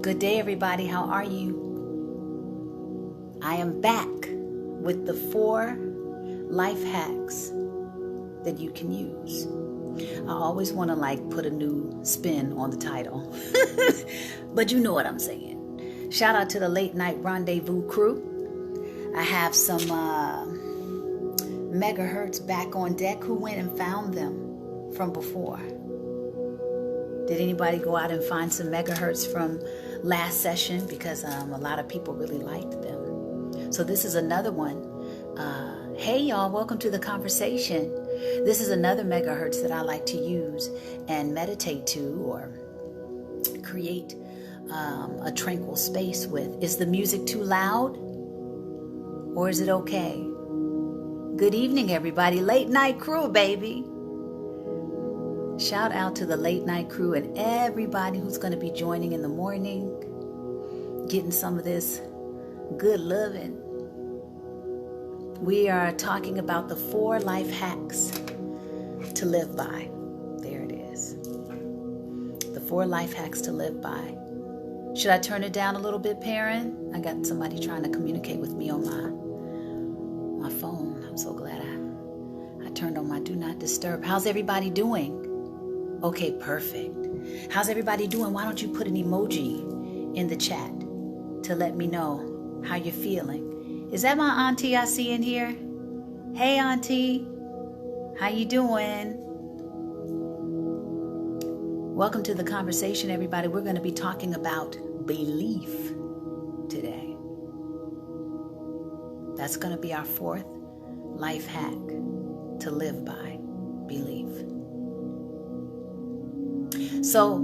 Good day, everybody. How are you? I am back with the 4 life hacks that you can use. I always want to put a new spin on the title, but you know what I'm saying. Shout out to the late night rendezvous crew. I have some megahertz back on deck. Who went and found them from before? Did anybody go out and find some megahertz from last session? Because a lot of people really liked them. So this is another one. Hey y'all, welcome to the conversation. This is another megahertz that I like to use and meditate to or create a tranquil space with. Is the music too loud or is it okay? Good evening, everybody. Late night crew, baby. Shout out to the late night crew and everybody who's going to be joining in the morning, getting some of this good loving. We are talking about the 4 life hacks to live by. There it is. The 4 life hacks to live by. Should I turn it down a little bit, Perrin? I got somebody trying to communicate with me on my phone. I'm so glad I turned on my do not disturb. How's everybody doing? Okay, perfect. How's everybody doing? Why don't you put an emoji in the chat to let me know how you're feeling? Is that my auntie I see in here? Hey, auntie. How you doing? Welcome to the conversation, everybody. We're going to be talking about belief today. That's going to be our 4th life hack to live by, belief. So,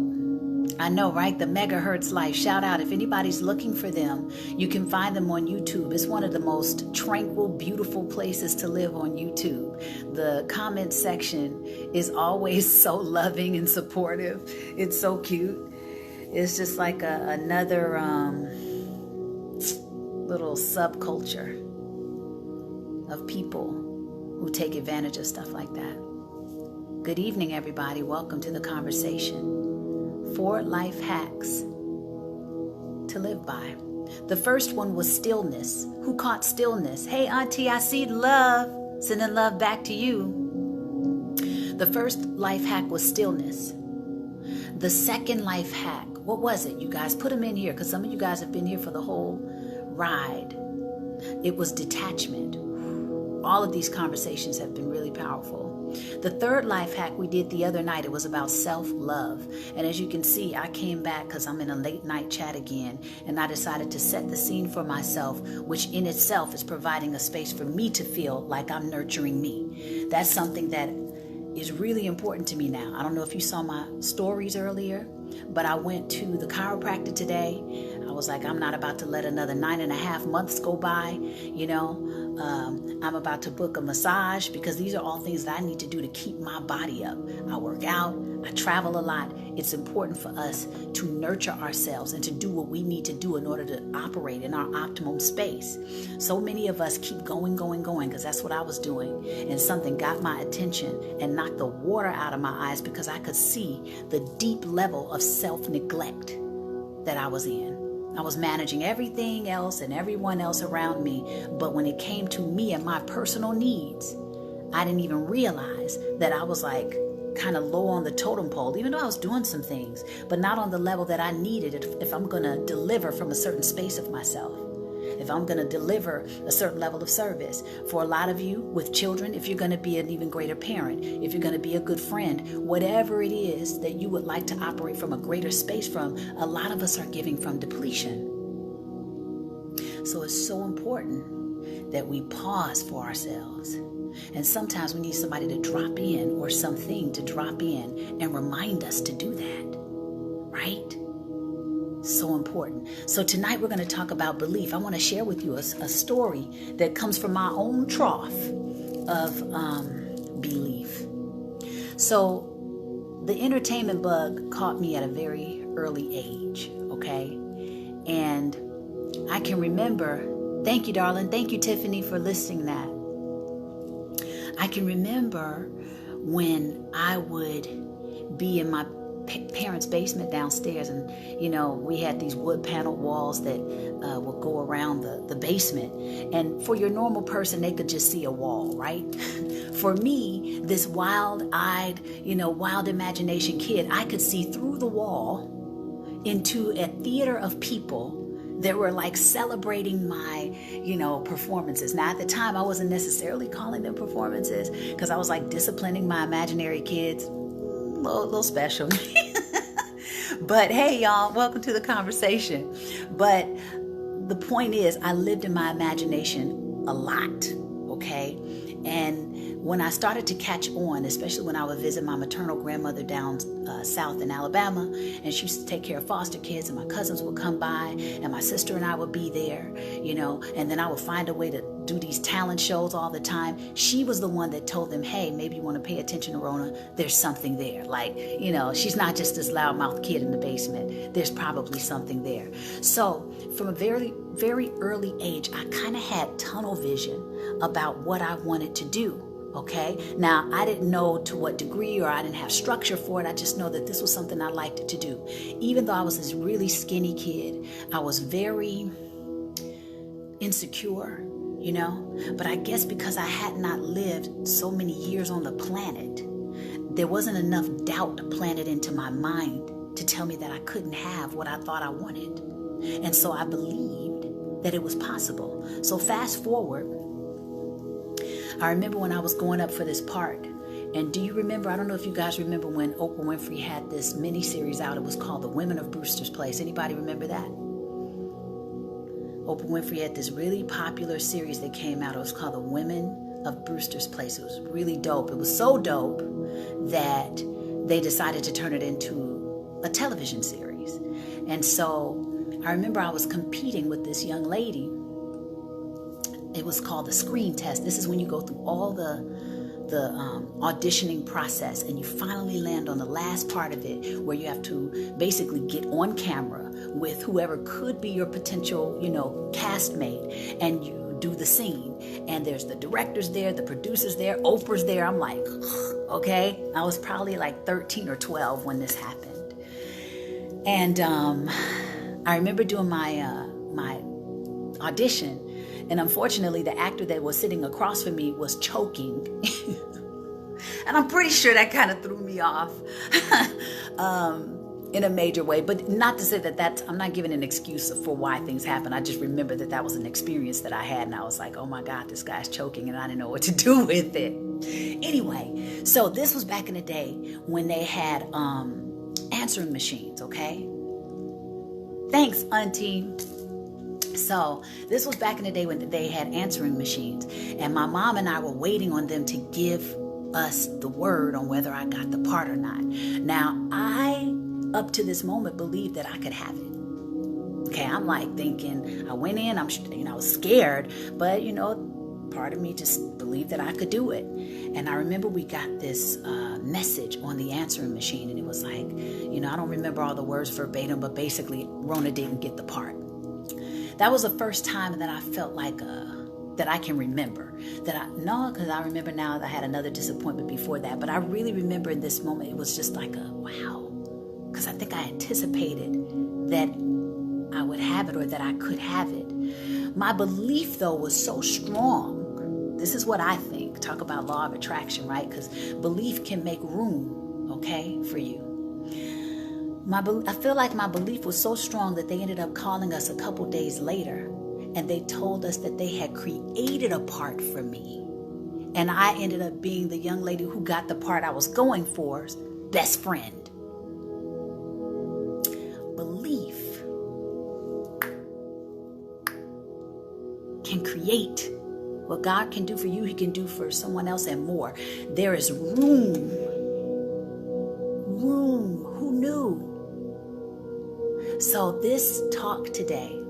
I know, right? The megahertz life. Shout out. If anybody's looking for them, you can find them on YouTube. It's one of the most tranquil, beautiful places to live on YouTube. The comment section is always so loving and supportive. It's so cute. It's just like another little subculture of people who take advantage of stuff like that. Good evening, everybody. Welcome to the conversation. 4 life hacks to live by. The first one was stillness. Who caught stillness? Hey, auntie, I see love. Sending love back to you. The first life hack was stillness. The second life hack, what was it? You guys put them in here because some of you guys have been here for the whole ride. It was detachment. All of these conversations have been really powerful. The third life hack we did the other night, it was about self-love. And as you can see, I came back because I'm in a late night chat again, and I decided to set the scene for myself, which in itself is providing a space for me to feel like I'm nurturing me. That's something that is really important to me now. I don't know if you saw my stories earlier, but I went to the chiropractor today. I was like, I'm not about to let another 9.5 months go by. I'm about to book a massage because these are all things that I need to do to keep my body up. I work out, I travel a lot. It's important for us to nurture ourselves and to do what we need to do in order to operate in our optimum space. So many of us keep going, because that's what I was doing. And something got my attention and knocked the water out of my eyes because I could see the deep level of self-neglect that I was in. I was managing everything else and everyone else around me. But when it came to me and my personal needs, I didn't even realize that I was kind of low on the totem pole, even though I was doing some things, but not on the level that I needed if I'm going to deliver from a certain space of myself. If I'm going to deliver a certain level of service. For a lot of you with children, if you're going to be an even greater parent, if you're going to be a good friend, whatever it is that you would like to operate from a greater space from, a lot of us are giving from depletion. So it's so important that we pause for ourselves. And sometimes we need somebody to drop in or something to drop in and remind us to do that, right? So important. So tonight we're going to talk about belief. I want to share with you a story that comes from my own trough of belief. So the entertainment bug caught me at a very early age, okay? And I can remember, thank you, darling. Thank you, Tiffany, for listing that. I can remember when I would be in my parents' basement downstairs, and we had these wood paneled walls that would go around the basement. And for your normal person, they could just see a wall, right? For me, this wild-eyed, wild imagination kid, I could see through the wall into a theater of people that were like celebrating my, performances. Now, at the time, I wasn't necessarily calling them performances because I was like disciplining my imaginary kids. A little special. But hey, y'all, welcome to the conversation. But the point is, I lived in my imagination a lot, okay? And when I started to catch on, especially when I would visit my maternal grandmother down south in Alabama, and she used to take care of foster kids, and my cousins would come by, and my sister and I would be there, and then I would find a way to do these talent shows all the time. She was the one that told them, hey, maybe you want to pay attention to Rhona. There's something there. Like, she's not just this loudmouth kid in the basement. There's probably something there. So from a very, very early age, I kind of had tunnel vision about what I wanted to do. Okay. Now, I didn't know to what degree, or I didn't have structure for it. I just know that this was something I liked to do. Even though I was this really skinny kid, I was very insecure, but I guess because I had not lived so many years on the planet, there wasn't enough doubt planted into my mind to tell me that I couldn't have what I thought I wanted. And so I believed that it was possible. So fast forward, I remember when I was going up for this part. And do you remember, I don't know if you guys remember when Oprah Winfrey had this mini series out. It was called The Women of Brewster's Place. Anybody remember that? Oprah Winfrey had this really popular series that came out. It was called The Women of Brewster's Place. It was really dope. It was so dope that they decided to turn it into a television series. And so I remember I was competing with this young lady. It was called the screen test. This is when you go through all the auditioning process, and you finally land on the last part of it, where you have to basically get on camera with whoever could be your potential, castmate, and you do the scene. And there's the directors there, the producers there, Oprah's there. I'm like, okay. I was probably like 13 or 12 when this happened. And I remember doing my my audition. And unfortunately, the actor that was sitting across from me was choking. And I'm pretty sure that kind of threw me off in a major way. But not to say that I'm not giving an excuse for why things happen. I just remember that was an experience that I had. And I was like, oh my God, this guy's choking. And I didn't know what to do with it. Anyway, so this was back in the day when they had answering machines, okay? Thanks, Auntie. So this was back in the day when they had answering machines, and my mom and I were waiting on them to give us the word on whether I got the part or not. Now, I, up to this moment, believed that I could have it. Okay, I'm like thinking, I went in, I was scared, but part of me just believed that I could do it. And I remember we got this message on the answering machine, and it was like, I don't remember all the words verbatim, but basically, Rhona didn't get the part. That was the first time that I felt like that I can remember. Because I remember now that I had another disappointment before that. But I really remember in this moment, it was just like a wow. Because I think I anticipated that I would have it, or that I could have it. My belief, though, was so strong. This is what I think. Talk about law of attraction, right? Because belief can make room, okay, for you. I feel like my belief was so strong that they ended up calling us a couple days later, and they told us that they had created a part for me. And I ended up being the young lady who got the part I was going for's best friend. Belief can create. What God can do for you, He can do for someone else and more. There is room. Who knew? So this talk today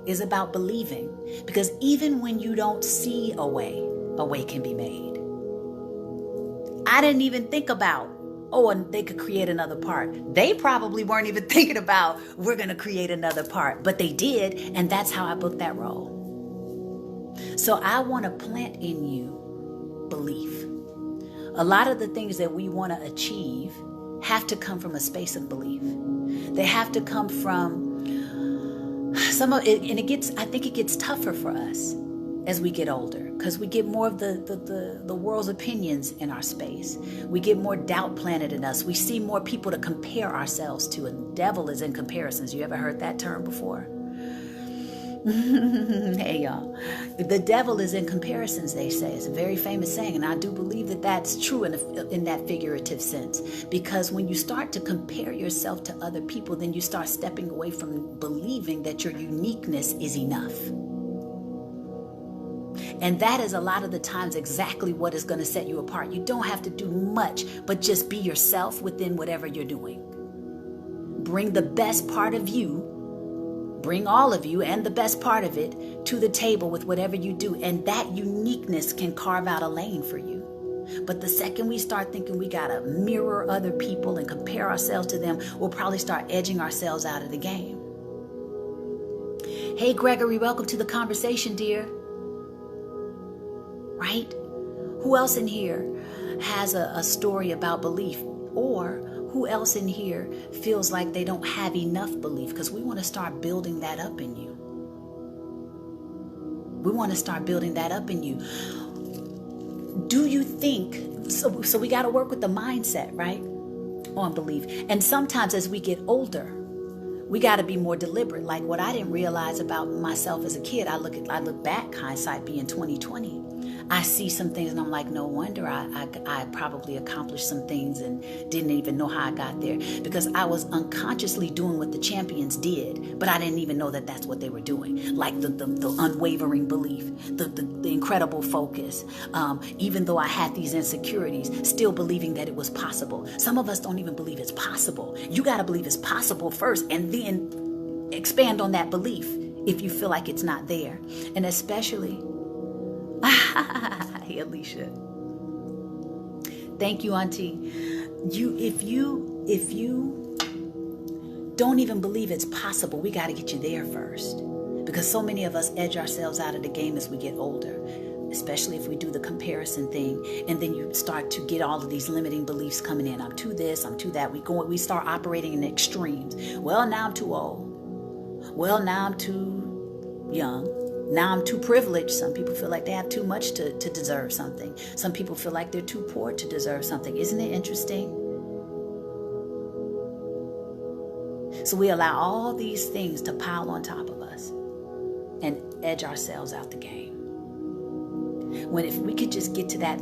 is about believing, because even when you don't see a way can be made. I didn't even think about, and they could create another part. They probably weren't even thinking about, we're going to create another part, but they did, and that's how I booked that role. So I want to plant in you belief. A lot of the things that we want to achieve have to come from a space of belief. They have to come from some of it, and I think it gets tougher for us as we get older, because we get more of the world's opinions in our space. We get more doubt planted in us. We see more people to compare ourselves to. And the devil is in comparisons. You ever heard that term before? Hey, y'all. The devil is in comparisons, they say. It's a very famous saying, and I do believe that that's true in that figurative sense. Because when you start to compare yourself to other people, then you start stepping away from believing that your uniqueness is enough. And that is a lot of the times exactly what is going to set you apart. You don't have to do much, but just be yourself within whatever you're doing. Bring the best part of you. Bring all of you and the best part of it to the table with whatever you do. And that uniqueness can carve out a lane for you. But the second we start thinking we got to mirror other people and compare ourselves to them, we'll probably start edging ourselves out of the game. Hey, Gregory, welcome to the conversation, dear. Right? Who else in here has a story about belief? Or who else in here feels like they don't have enough belief? Because we want to start building that up in you. We want to start building that up in you. Do you think, so we got to work with the mindset, right? On belief. And sometimes as we get older, we got to be more deliberate. Like what I didn't realize about myself as a kid, I look back, hindsight being 2020. I see some things and I'm like, no wonder I probably accomplished some things and didn't even know how I got there, because I was unconsciously doing what the champions did, but I didn't even know that that's what they were doing. Like the unwavering belief, the incredible focus. Even though I had these insecurities, still believing that it was possible. Some of us don't even believe it's possible. You got to believe it's possible first and then expand on that belief if you feel like it's not there. And especially, hey, Alicia. Thank you, Auntie. If you don't even believe it's possible, we got to get you there first. Because so many of us edge ourselves out of the game as we get older, especially if we do the comparison thing. And then you start to get all of these limiting beliefs coming in. I'm too this, I'm too that. We start operating in the extremes. Well, now I'm too old. Well, now I'm too young. Now I'm too privileged. Some people feel like they have too much to deserve something. Some people feel like they're too poor to deserve something. Isn't it interesting? So we allow all these things to pile on top of us and edge ourselves out the game. When if we could just get to that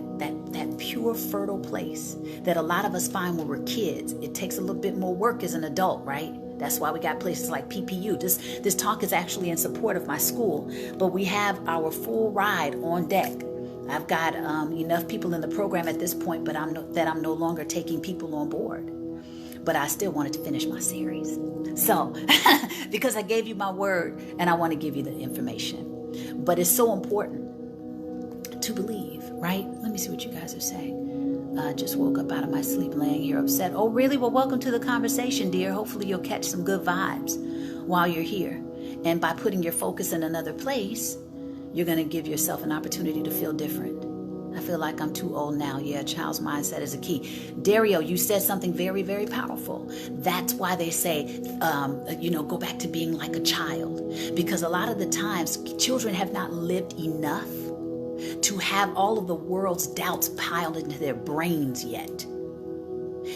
pure, fertile place that a lot of us find when we're kids, it takes a little bit more work as an adult, right? That's why we got places like PPU. This talk is actually in support of my school, but we have our full ride on deck. I've got enough people in the program at this point, but I'm no longer taking people on board. But I still wanted to finish my series. So, because I gave you my word and I want to give you the information. But it's so important to believe, right? Let me see what you guys are saying. Just woke up out of my sleep laying here upset. Oh, really? Well, welcome to the conversation, dear. Hopefully you'll catch some good vibes while you're here. And by putting your focus in another place, you're going to give yourself an opportunity to feel different. I feel like I'm too old now. Yeah, child's mindset is a key. Dario, you said something very, very powerful. That's why they say, go back to being like a child. Because a lot of the times, children have not lived enough to have all of the world's doubts piled into their brains yet.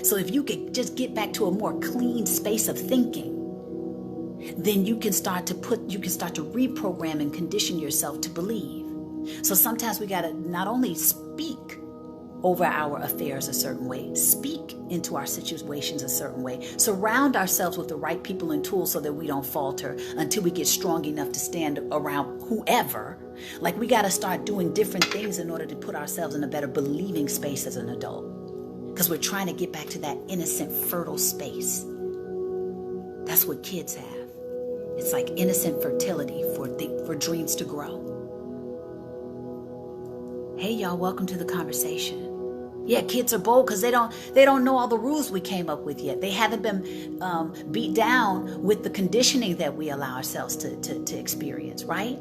So if you could just get back to a more clean space of thinking, then you can start to reprogram and condition yourself to believe. So sometimes we got to not only speak over our affairs a certain way, speak into our situations a certain way, surround ourselves with the right people and tools so that we don't falter until we get strong enough to stand around whoever. Like we got to start doing different things in order to put ourselves in a better believing space as an adult, because we're trying to get back to that innocent, fertile space. That's what kids have. It's like innocent fertility for dreams to grow. Hey, y'all, welcome to the conversation. Yeah, kids are bold because they don't know all the rules we came up with yet. They haven't been beat down with the conditioning that we allow ourselves to experience, right?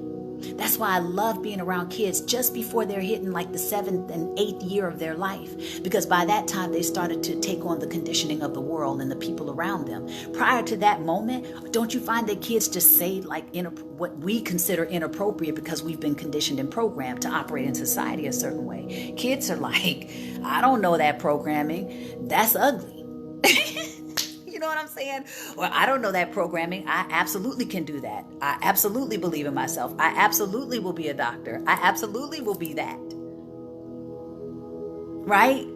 That's why I love being around kids just before they're hitting like the 7th and 8th year of their life, because by that time they started to take on the conditioning of the world and the people around them. Prior to that moment, don't you find that kids just say like what we consider inappropriate because we've been conditioned and programmed to operate in society a certain way? Kids are like, I don't know that programming. That's ugly. You know what I'm saying? Well, I don't know that programming. I absolutely can do that. I absolutely believe in myself. I absolutely will be a doctor. I absolutely will be that. Right?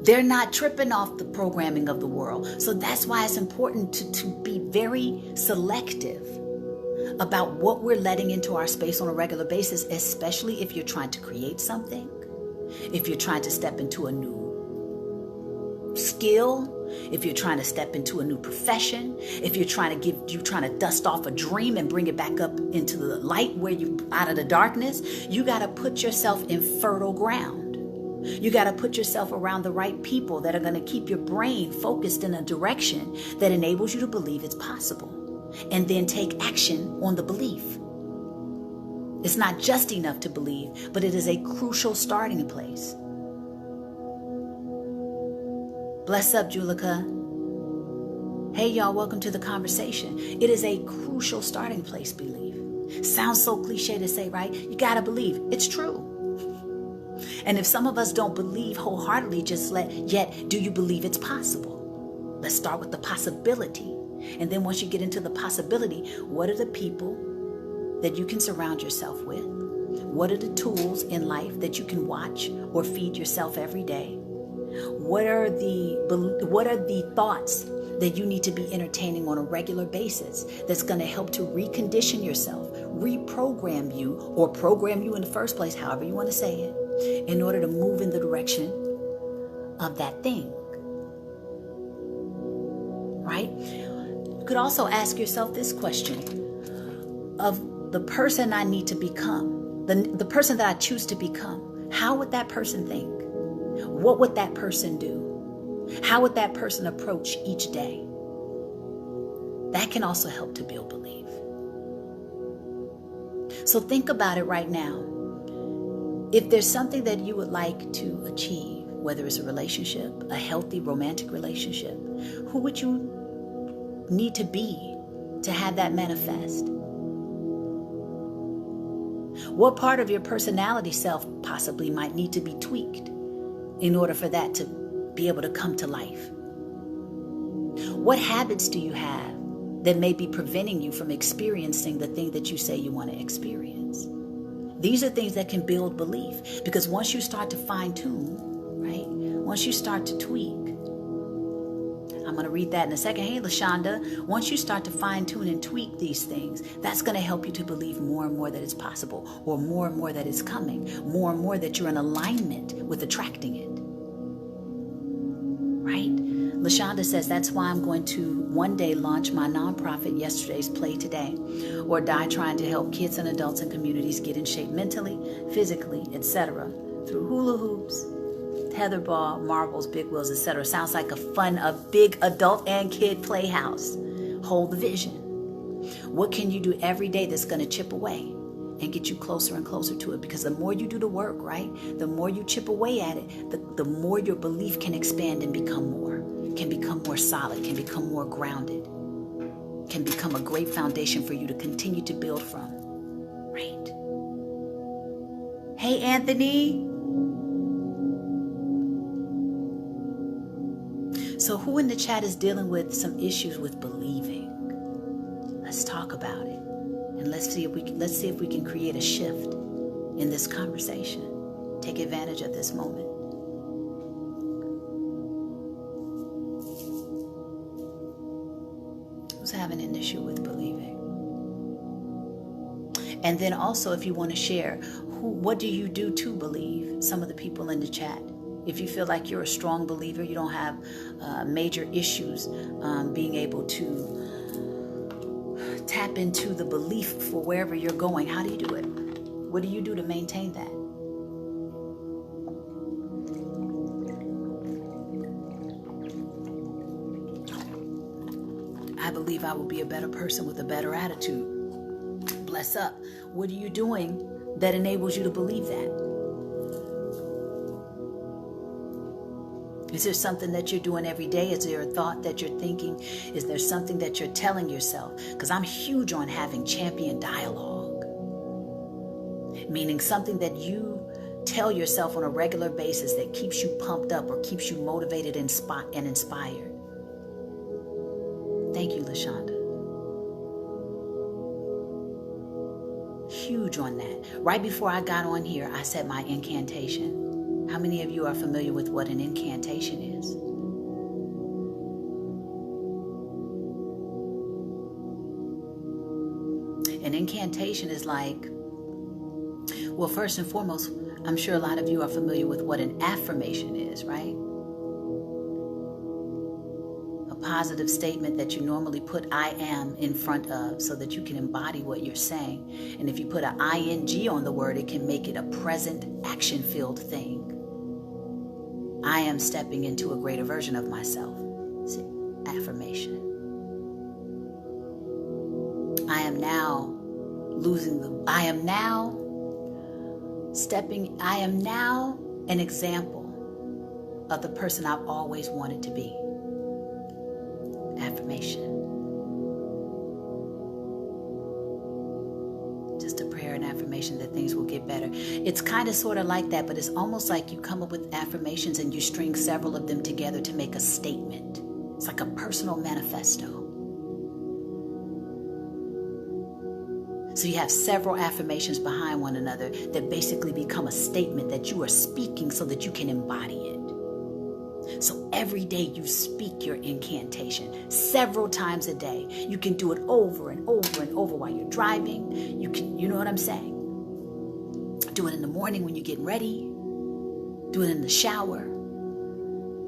They're not tripping off the programming of the world. So that's why it's important to be very selective about what we're letting into our space on a regular basis, especially if you're trying to create something, if you're trying to step into a new skill, if you're trying to step into a new profession, if you're trying to dust off a dream and bring it back up into the light where you out of the darkness. You got to put yourself in fertile ground. You got to put yourself around the right people that are going to keep your brain focused in a direction that enables you to believe it's possible, and then take action on the belief. It's not just enough to believe, but it is a crucial starting place. Bless up, Julika. Hey, y'all, welcome to the conversation. It is a crucial starting place, belief. Sounds so cliche to say, right? You got to believe. It's true. And if some of us don't believe wholeheartedly, yet do you believe it's possible? Let's start with the possibility. And then once you get into the possibility, what are the people that you can surround yourself with? What are the tools in life that you can watch or feed yourself every day? What are the thoughts that you need to be entertaining on a regular basis that's going to help to recondition yourself, reprogram you, or program you in the first place, however you want to say it, in order to move in the direction of that thing? Right? You could also ask yourself this question of the person I need to become, the person that I choose to become. How would that person think? What would that person do? How would that person approach each day? That can also help to build belief. So think about it right now. If there's something that you would like to achieve, whether it's a relationship, a healthy romantic relationship, who would you need to be to have that manifest? What part of your personality self possibly might need to be tweaked in order for that to be able to come to life? What habits do you have that may be preventing you from experiencing the thing that you say you want to experience? These are things that can build belief, because once you start to fine tune, right? Once you start to tweak, I'm going to read that in a second. Hey, LaShonda, once you start to fine tune and tweak these things, that's going to help you to believe more and more that it's possible, or more and more that it's coming, more and more that you're in alignment with attracting it. Right? LaShonda says, that's why I'm going to one day launch my nonprofit, Yesterday's Play Today, or die trying to help kids and adults and communities get in shape mentally, physically, etc. through hula hoops, tetherball, marbles, big wheels, etc. Sounds like a big adult and kid playhouse. Hold the vision. What can you do every day that's going to chip away and get you closer and closer to it? Because the more you do the work, right, the more you chip away at it, the more your belief can expand and become more solid, can become more grounded, can become a great foundation for you to continue to build from. Right? Hey, Anthony. So who in the chat is dealing with some issues with believing? Let's talk about it. And let's see if we can create a shift in this conversation. Take advantage of this moment. Who's having an issue with believing? And then also, if you want to share, what do you do to believe? Some of the people in the chat. If you feel like you're a strong believer, you don't have major issues being able to tap into the belief for wherever you're going, how do you do it? What do you do to maintain that? I believe I will be a better person with a better attitude. Bless up. What are you doing that enables you to believe that? Is there something that you're doing every day? Is there a thought that you're thinking? Is there something that you're telling yourself? Because I'm huge on having champion dialogue. Meaning something that you tell yourself on a regular basis that keeps you pumped up or keeps you motivated and inspired. Thank you, LaShonda. Huge on that. Right before I got on here, I said my incantation. How many of you are familiar with what an incantation is? An incantation is like, well, first and foremost, I'm sure a lot of you are familiar with what an affirmation is, right? A positive statement that you normally put I am in front of so that you can embody what you're saying. And if you put an ing on the word, it can make it a present action-filled thing. I am stepping into a greater version of myself. See, affirmation. I am now an example of the person I've always wanted to be. Affirmation. Just a prayer and affirmation that things will get better. It's kind of sort of like that, but it's almost like you come up with affirmations and you string several of them together to make a statement. It's like a personal manifesto. So you have several affirmations behind one another that basically become a statement that you are speaking so that you can embody it. So every day you speak your incantation several times a day. You can do it over and over and over while you're driving. You know what I'm saying? Do it in the morning when you're getting ready. Do it in the shower.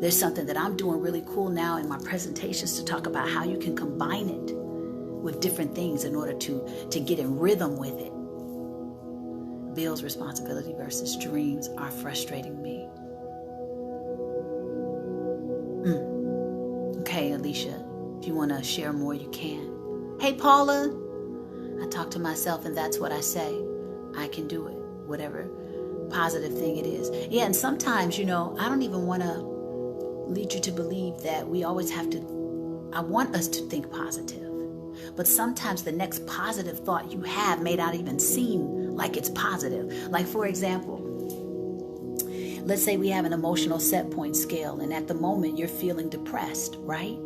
There's something that I'm doing really cool now in my presentations to talk about how you can combine it with different things in order to get in rhythm with it. Bills, responsibility versus dreams are frustrating me. Okay, Alicia, if you want to share more, you can. Hey, Paula, I talk to myself and that's what I say. I can do it, whatever positive thing it is. Yeah, and sometimes, I don't even want to lead you to believe that we always have to, I want us to think positive. But sometimes the next positive thought you have may not even seem like it's positive. Like, for example, let's say we have an emotional set point scale, and at the moment you're feeling depressed, right?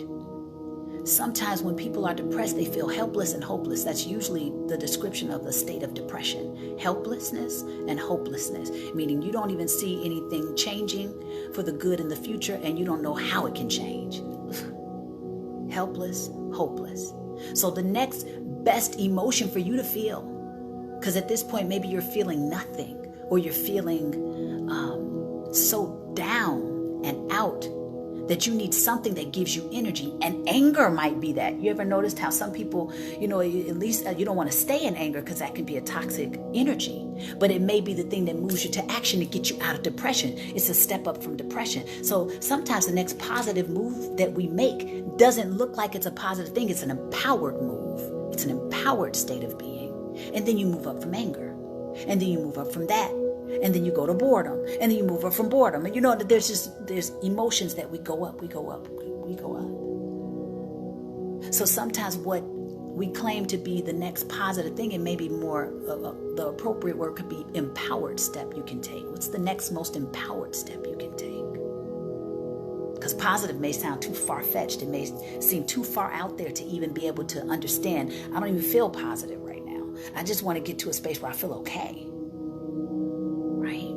Sometimes when people are depressed, they feel helpless and hopeless. That's usually the description of the state of depression. Helplessness and hopelessness, meaning you don't even see anything changing for the good in the future, and you don't know how it can change. Helpless, hopeless. So the next best emotion for you to feel, because at this point maybe you're feeling nothing, or you're feeling so down and out that you need something that gives you energy, and anger might be that. You ever noticed how some people, at least you don't want to stay in anger because that can be a toxic energy, but it may be the thing that moves you to action to get you out of depression. It's a step up from depression. So sometimes the next positive move that we make doesn't look like it's a positive thing. It's an empowered move. It's an empowered state of being. And then you move up from anger, and then you move up from that. And then you go to boredom, and then you move up from boredom. And there's emotions that we go up. So sometimes what we claim to be the next positive thing, and maybe more, the appropriate word could be empowered step you can take. What's the next most empowered step you can take? Because positive may sound too far-fetched. It may seem too far out there to even be able to understand. I don't even feel positive right now. I just want to get to a space where I feel okay. Right?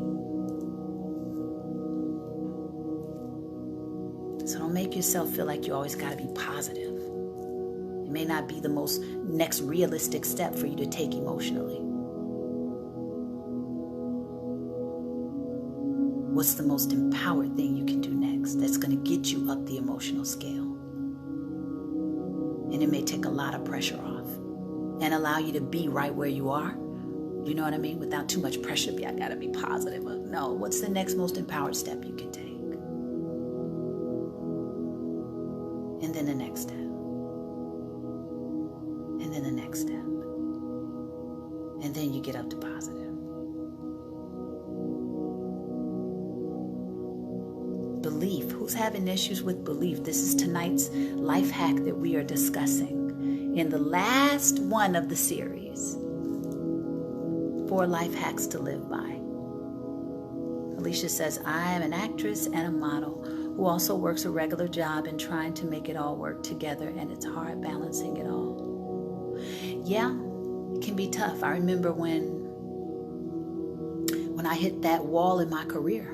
So don't make yourself feel like you always got to be positive. It may not be the most next realistic step for you to take emotionally. What's the most empowered thing you can do next that's going to get you up the emotional scale? And it may take a lot of pressure off and allow you to be right where you are. You know what I mean? Without too much pressure. I got to be positive. No, what's the next most empowered step you can take? And then the next step. then the next step. And then you get up to positive. Belief. Who's having issues with belief? This is tonight's life hack that we are discussing in the last one of the series. 4 life hacks to live by. Alicia says, I am an actress and a model who also works a regular job and trying to make it all work together, and it's hard balancing it all. Yeah, it can be tough. I remember when I hit that wall in my career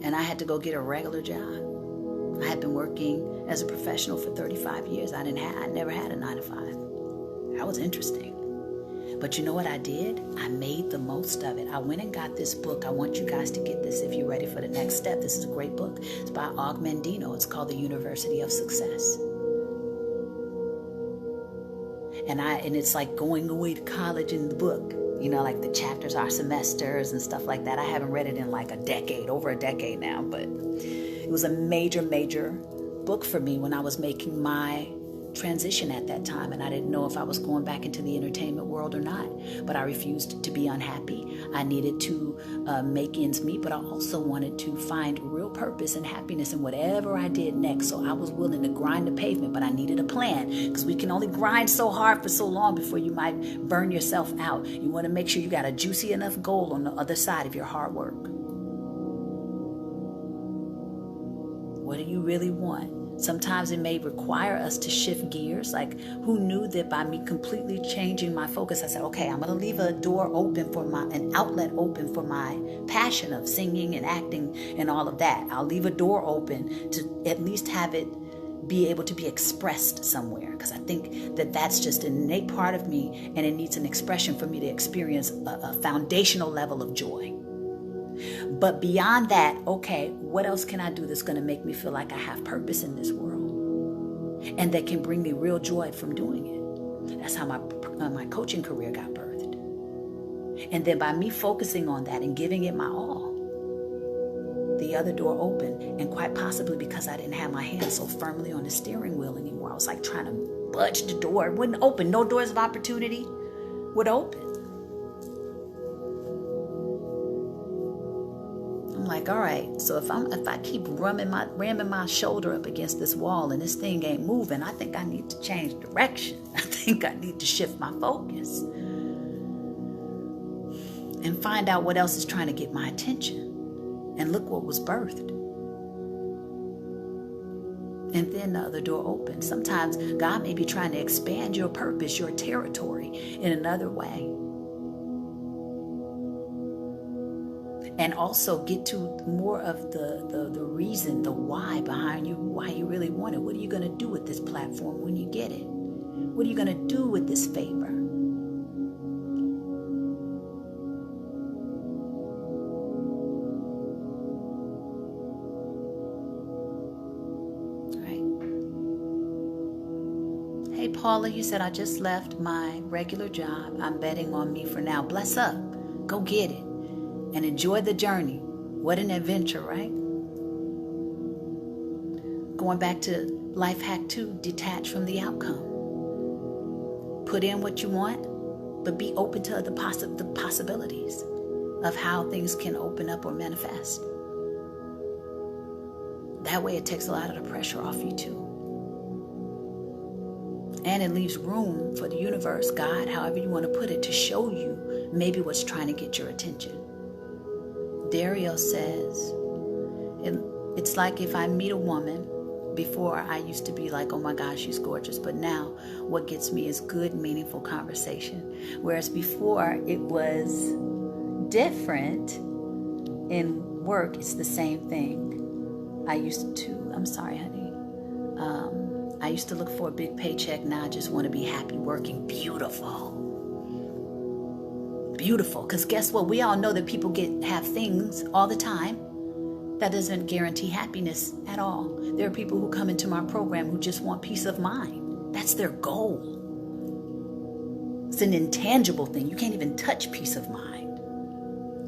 and I had to go get a regular job. I had been working as a professional for 35 years. I never had a 9 to 5. That was interesting. But you know what I did? I made the most of it. I went and got this book. I want you guys to get this if you're ready for the next step. This is a great book. It's by Og Mandino. It's called The University of Success. And it's like going away to college in the book. You know, like the chapters are semesters and stuff like that. I haven't read it in like over a decade now, but it was a major, major book for me when I was making my transition at that time, and I didn't know if I was going back into the entertainment world or not, but I refused to be unhappy. I needed to make ends meet, but I also wanted to find real purpose and happiness in whatever I did next. So I was willing to grind the pavement, but I needed a plan, because we can only grind so hard for so long before you might burn yourself out. You want to make sure you got a juicy enough goal on the other side of your hard work. What do you really want? Sometimes it may require us to shift gears. Like, who knew that by me completely changing my focus, I said, okay, I'm going to leave a door open for an outlet open for my passion of singing and acting and all of that. I'll leave a door open to at least have it be able to be expressed somewhere, because I think that that's just an innate part of me, and it needs an expression for me to experience a foundational level of joy. But beyond that, okay, what else can I do that's going to make me feel like I have purpose in this world and that can bring me real joy from doing it? That's how my coaching career got birthed. And then by me focusing on that and giving it my all, the other door opened, and quite possibly because I didn't have my hands so firmly on the steering wheel anymore. I was like trying to budge the door. It wouldn't open. No doors of opportunity would open. I'm like, all right, so if I keep ramming my shoulder up against this wall and this thing ain't moving, I think I need to change direction. I think I need to shift my focus and find out what else is trying to get my attention. And look what was birthed. And then the other door opened. Sometimes God may be trying to expand your purpose, your territory in another way. And also get to more of the reason, the why behind you, why you really want it. What are you going to do with this platform when you get it? What are you going to do with this favor? All right. Hey, Paula, you said I just left my regular job. I'm betting on me for now. Bless up. Go get it. And enjoy the journey. What an adventure, right? Going back to life hack 2, detach from the outcome. Put in what you want, but be open to the possibilities of how things can open up or manifest. That way it takes a lot of the pressure off you too. And it leaves room for the universe, God, however you want to put it, to show you maybe what's trying to get your attention. Dario says, it's like if I meet a woman, before I used to be like, oh my gosh, she's gorgeous. But now what gets me is good, meaningful conversation. Whereas before it was different in work, it's the same thing. I used to look for a big paycheck. Now I just want to be happy working. Beautiful. Because guess what? We all know that people have things all the time. That doesn't guarantee happiness at all. There are people who come into my program who just want peace of mind. That's their goal. It's an intangible thing. You can't even touch peace of mind.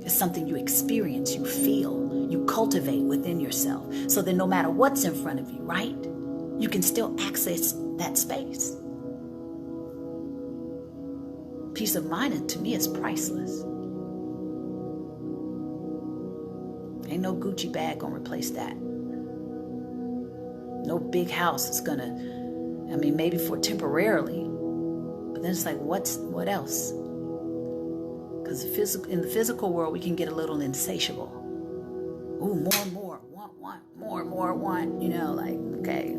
It's something you experience, you feel, you cultivate within yourself. So that no matter what's in front of you, right? You can still access that space. peace of mind, to me, is priceless. Ain't no Gucci bag gonna replace that. No big house is gonna, maybe for temporarily, but then it's like, what else? Because in the physical world, we can get a little insatiable. Ooh, more and more, want, more and more, want, okay,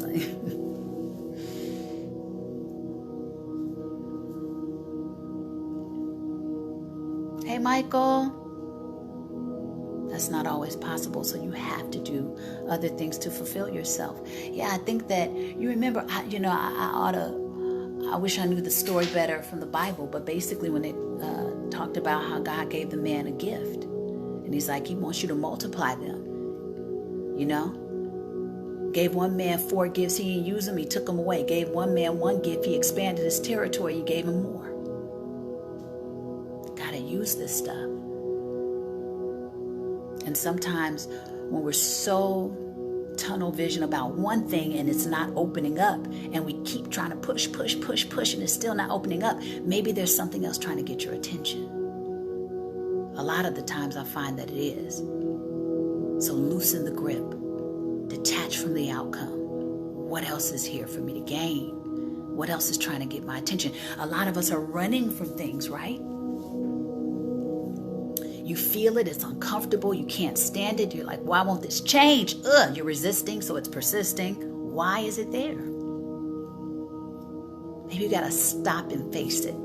Hey, Michael. That's not always possible, so you have to do other things to fulfill yourself. Yeah, I think that you remember, I wish I knew the story better from the Bible, but basically when it talked about how God gave the man a gift, and he's like, he wants you to multiply them, Gave one man 4 gifts, he didn't use them, he took them away. Gave one man 1 gift, he expanded his territory, he gave him more. Gotta use this stuff. And sometimes when we're so tunnel vision about one thing and it's not opening up, and we keep trying to push, and it's still not opening up, maybe there's something else trying to get your attention. A lot of the times I find that it is. So loosen the grip. Detach from the outcome. What else is here for me to gain? What else is trying to get my attention? A lot of us are running from things, right? You feel it, it's uncomfortable, you can't stand it. You're like, why won't this change? You're resisting, so it's persisting. Why is it there? Maybe you gotta stop and face it,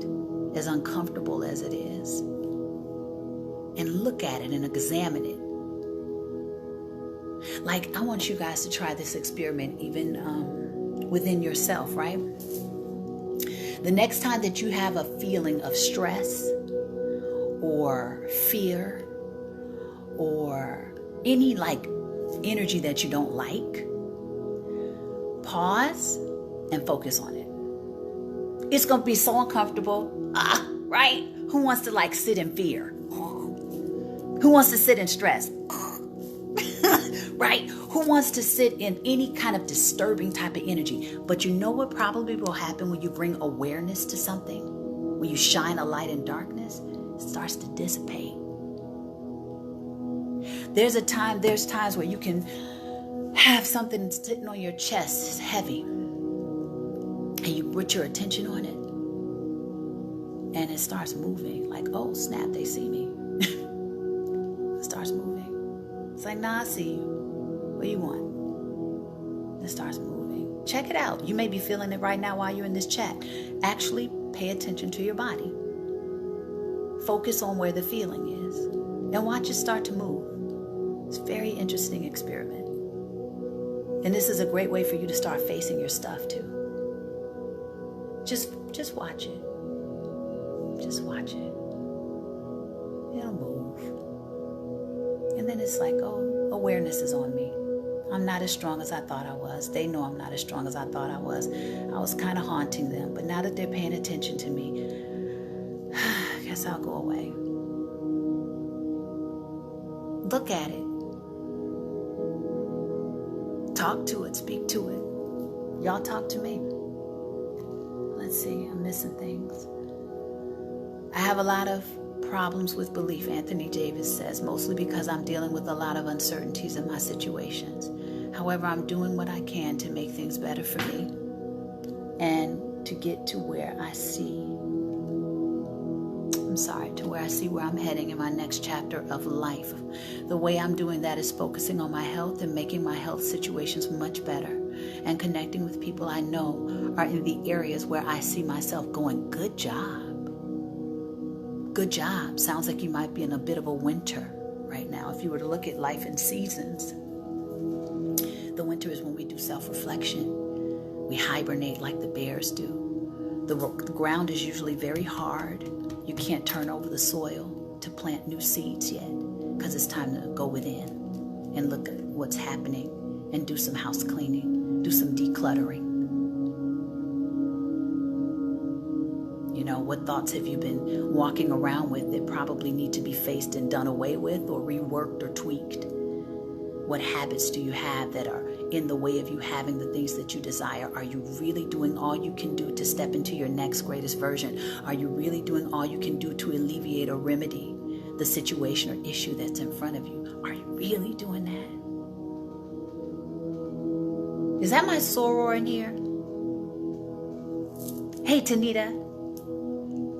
as uncomfortable as it is. And look at it and examine it. Like, I want you guys to try this experiment even within yourself, right? The next time that you have a feeling of stress, or fear, or any energy that you don't like, pause and focus on it. It's going to be so uncomfortable, right? Who wants to sit in fear? Who wants to sit in stress? Right? Who wants to sit in any kind of disturbing type of energy? But you know what probably will happen when you bring awareness to something? When you shine a light in darkness? Starts to dissipate. There's times where you can have something sitting on your chest, it's heavy, and you put your attention on it, and it starts moving. Like, oh snap, they see me. It starts moving. It's like, nah, I see you. What do you want? It starts moving. Check it out. You may be feeling it right now while you're in this chat. Actually, pay attention to your body. Focus on where the feeling is and watch it start to move. It's a very interesting experiment. And this is a great way for you to start facing your stuff too. Just watch it. Just watch it. It'll move. And then it's like, oh, awareness is on me. I'm not as strong as I thought I was. They know I'm not as strong as I thought I was. I was kind of haunting them. But now that they're paying attention to me, I guess I'll go away. Look at it. Talk to it. Speak to it. Y'all talk to me. Let's see. I'm missing things. I have a lot of problems with belief, Anthony Davis says, mostly because I'm dealing with a lot of uncertainties in my situations. However, I'm doing what I can to make things better for me and to get to where I see where I'm heading in my next chapter of life. The way I'm doing that is focusing on my health and making my health situations much better and connecting with people I know are in the areas where I see myself going. Good job. Good job. Sounds like you might be in a bit of a winter right now. If you were to look at life in seasons, the winter is when we do self-reflection. We hibernate like the bears do. The ground is usually very hard. You can't turn over the soil to plant new seeds yet because it's time to go within and look at what's happening and do some house cleaning, do some decluttering. You know, what thoughts have you been walking around with that probably need to be faced and done away with or reworked or tweaked? What habits do you have that are in the way of you having the things that you desire? Are you really doing all you can do to step into your next greatest version? Are you really doing all you can do to alleviate or remedy the situation or issue that's in front of you? Are you really doing that? Is that my soror in here? Hey, Tanita.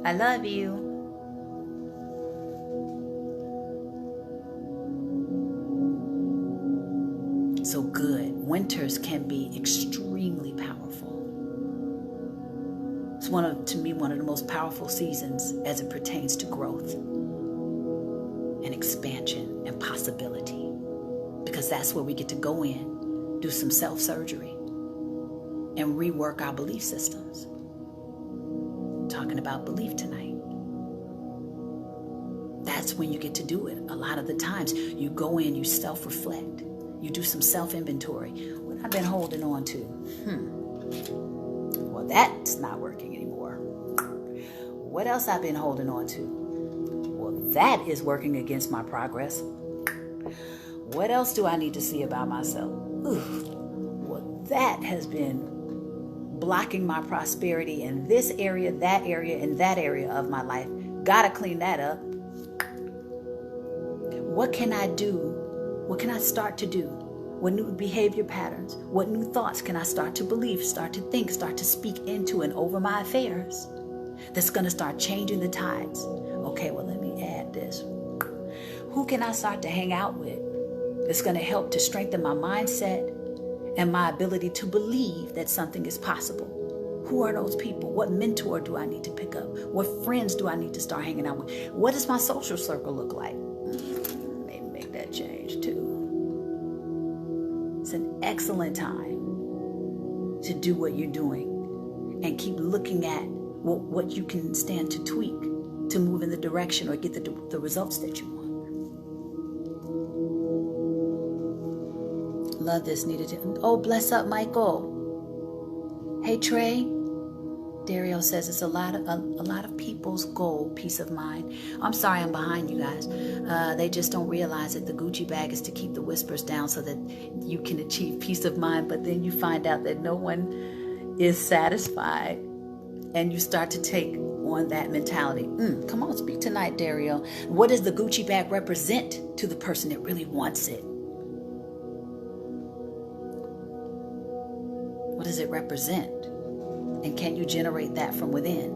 I love you. So good. Winters can be extremely powerful. It's to me, one of the most powerful seasons as it pertains to growth and expansion and possibility. Because that's where we get to go in, do some self-surgery, and rework our belief systems. Talking about belief tonight. That's when you get to do it. A lot of the times you go in, you self-reflect. You do some self-inventory. What I've been holding on to. Well, that's not working anymore. What else I've been holding on to? Well, that is working against my progress. What else do I need to see about myself? Well, that has been blocking my prosperity in this area, that area, and that area of my life. Gotta clean that up. What can I do? What can I start to do? What new behavior patterns? What new thoughts can I start to believe, start to think, start to speak into and over my affairs? That's going to start changing the tides. Okay, well, let me add this. Who can I start to hang out with that's going to help to strengthen my mindset and my ability to believe that something is possible? Who are those people? What mentor do I need to pick up? What friends do I need to start hanging out with? What does my social circle look like? Maybe make that change too. It's an excellent time to do what you're doing and keep looking at what you can stand to tweak to move in the direction or get the results that you want. Love this, needed. Oh, bless up, Michael. Hey, Trey. Dario says it's a lot of people's goal, peace of mind. I'm sorry I'm behind you guys. They just don't realize that the Gucci bag is to keep the whispers down so that you can achieve peace of mind. But then you find out that no one is satisfied, and you start to take on that mentality. Come on, speak tonight, Dario. What does the Gucci bag represent to the person that really wants it? What does it represent? And can you generate that from within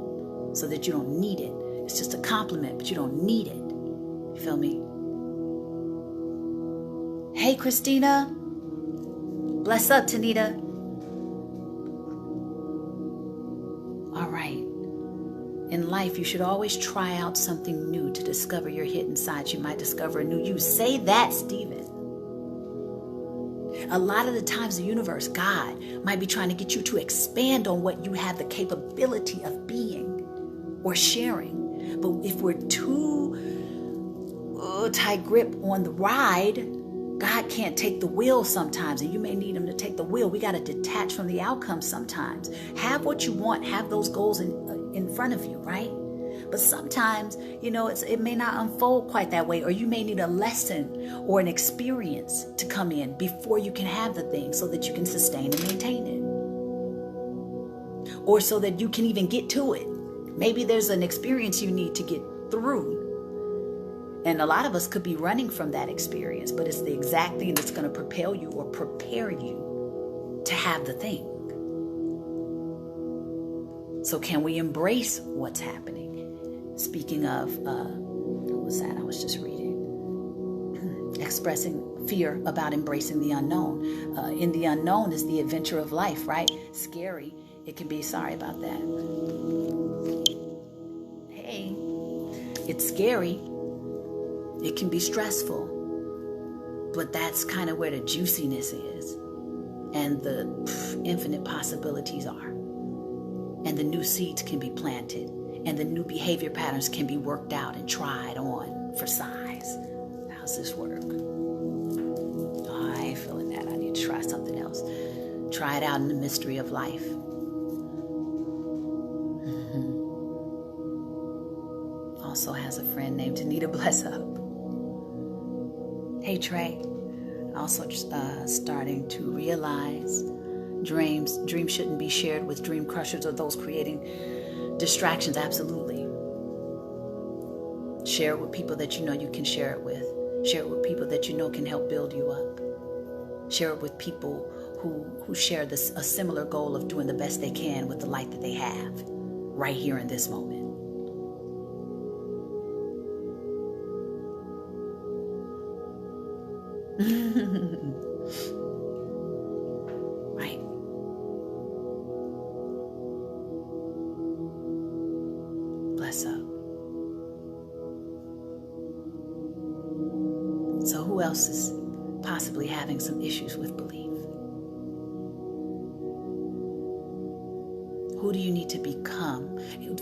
so that you don't need it? It's just a compliment, but you don't need it. You feel me? Hey, Christina. Bless up, Tanita. All right. In life, you should always try out something new to discover your hidden sides. You might discover a new you. Say that, Stephen. A lot of the times the universe, God, might be trying to get you to expand on what you have the capability of being or sharing. But if we're too tight grip on the ride, God can't take the wheel sometimes, and you may need him to take the wheel. We got to detach from the outcome sometimes. Have what you want, have those goals in front of you, right? But sometimes, it may not unfold quite that way, or you may need a lesson or an experience to come in before you can have the thing so that you can sustain and maintain it. Or so that you can even get to it. Maybe there's an experience you need to get through. And a lot of us could be running from that experience, but it's the exact thing that's going to propel you or prepare you to have the thing. So can we embrace what's happening? Speaking of, what was that? I was just reading. Expressing fear about embracing the unknown. In the unknown is the adventure of life, right? Scary. It can be, sorry about that. Hey, it's scary. It can be stressful. But that's kind of where the juiciness is. And the infinite possibilities are. And the new seeds can be planted. And the new behavior patterns can be worked out and tried on for size. How's this work? Oh, I ain't feeling that. I need to try something else. Try it out in the mystery of life. Also has a friend named Anita. Bless up. Hey, Trey. Also starting to realize dreams shouldn't be shared with dream crushers or those creating distractions. Absolutely. Share it with people that you know you can share it with. Share it with people that you know can help build you up. Share it with people who share a similar goal of doing the best they can with the light that they have right here in this moment. Right. Bless up. So who else is possibly having some issues with belief? Who do you need to become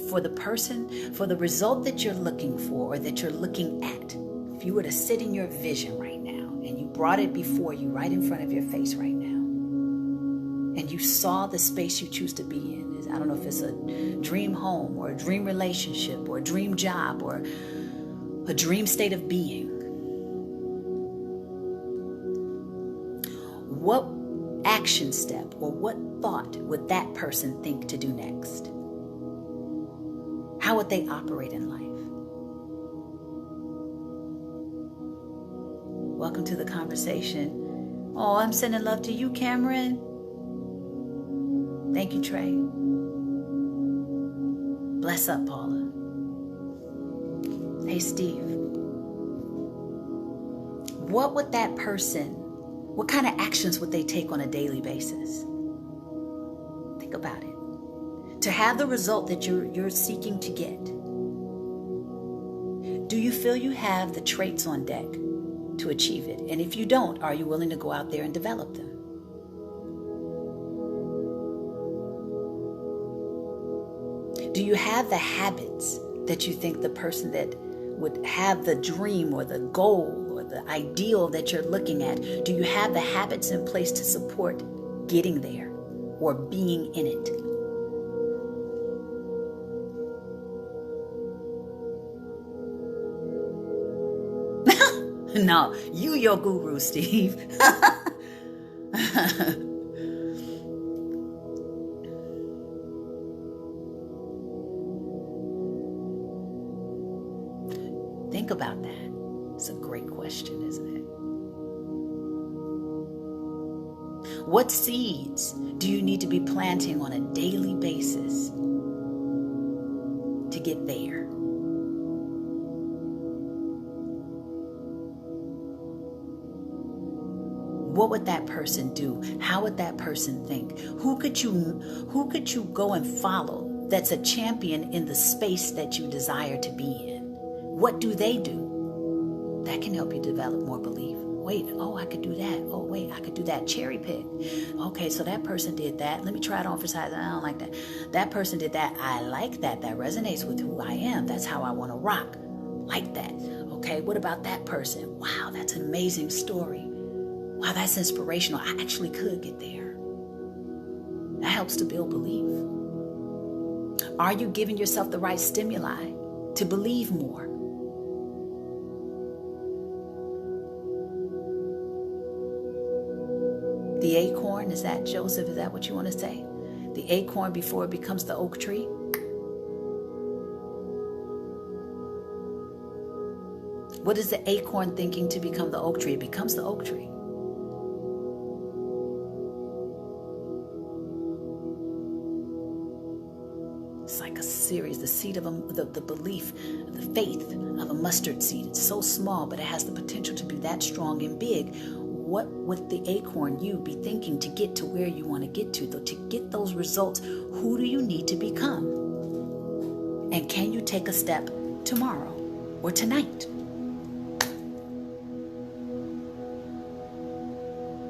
for the result that you're looking for or that you're looking at? If you were to sit in your vision right now and you brought it before you, right in front of your face right now, and you saw the space you choose to be in, I don't know if it's a dream home or a dream relationship or a dream job or a dream state of being, what action step or what thought would that person think to do next? How would they operate in life? Welcome to the conversation. Oh, I'm sending love to you, Cameron. Thank you, Trey. Bless up, Paula. Hey, Steve. What kind of actions would they take on a daily basis? Think about it. To have the result that you're seeking to get, do you feel you have the traits on deck to achieve it? And if you don't, are you willing to go out there and develop them? Do you have the habits that you think the person that would have the dream or the goal or the ideal that you're looking at, do you have the habits in place to support getting there or being in it? No, you your guru, Steve. Think about that. It's a great question, isn't it? What seeds do you need to be planting on a daily basis to get there? What would that person do? How would that person think? Who could you go and follow that's a champion in the space that you desire to be in? What do they do? That can help you develop more belief. Wait, oh, I could do that. Oh, wait, I could do that. Cherry pick. Okay, so that person did that. Let me try it on for size. I don't like that. That person did that. I like that. That resonates with who I am. That's how I want to rock. Like that. Okay, what about that person? Wow, that's an amazing story. Wow, that's inspirational. I actually could get there. That helps to build belief. Are you giving yourself the right stimuli to believe more? The acorn, is that Joseph? Is that what you want to say? The acorn before it becomes the oak tree? What is the acorn thinking to become the oak tree? It becomes the oak tree. It's like a series, the seed of the belief, the faith of a mustard seed. It's so small, but it has the potential to be that strong and big. What would the acorn you be thinking to get to where you want to get to? To get those results, who do you need to become? And can you take a step tomorrow or tonight?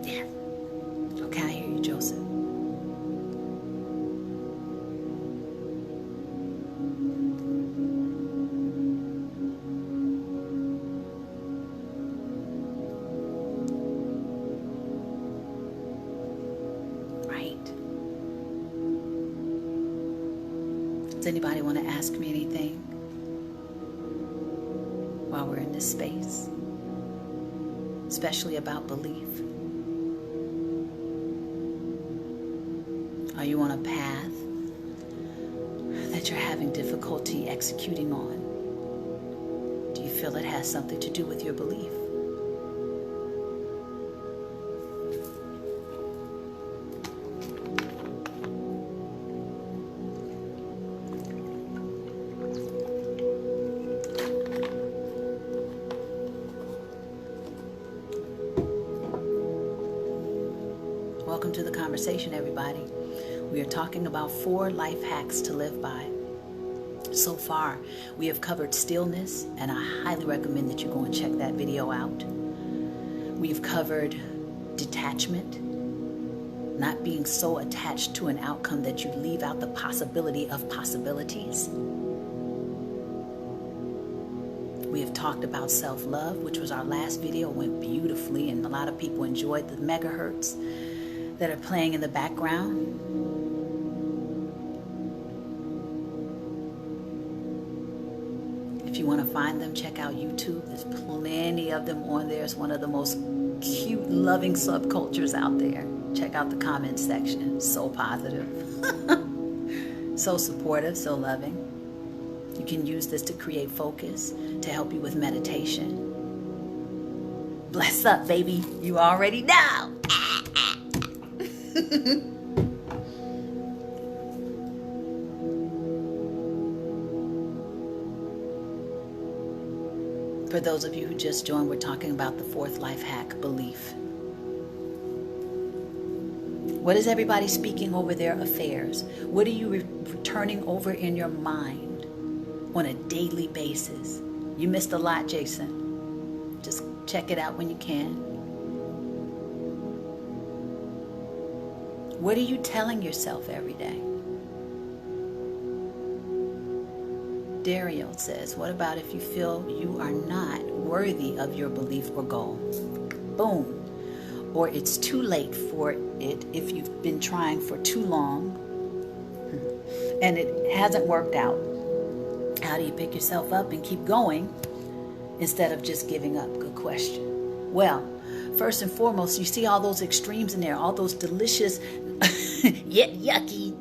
Yeah. Okay, I hear you, Joseph. Does anybody want to ask me anything while we're in this space? especially about belief? Are you on a path that you're having difficulty executing on? Do you feel it has something to do with your belief? Welcome to the conversation, everybody. We are talking about 4 life hacks to live by. So far, we have covered stillness, and I highly recommend that you go and check that video out. We've covered detachment, not being so attached to an outcome that you leave out the possibility of possibilities. We have talked about self-love, which was our last video. It went beautifully, and a lot of people enjoyed the megahertz that are playing in the background. If you want to find them, check out YouTube. There's plenty of them on there. It's one of the most cute, loving subcultures out there. Check out the comment section. So positive. So supportive, so loving. You can use this to create focus, to help you with meditation. Bless up, baby. You already know. For those of you who just joined, we're talking about the 4th life hack, belief. What is everybody speaking over their affairs? What are you returning over in your mind on a daily basis? You missed a lot, Jason. Just check it out when you can. What are you telling yourself every day? Dario says, what about if you feel you are not worthy of your belief or goal? Boom. Or it's too late for it if you've been trying for too long and it hasn't worked out. How do you pick yourself up and keep going instead of just giving up? Good question. Well, first and foremost, you see all those extremes in there, all those delicious yet yucky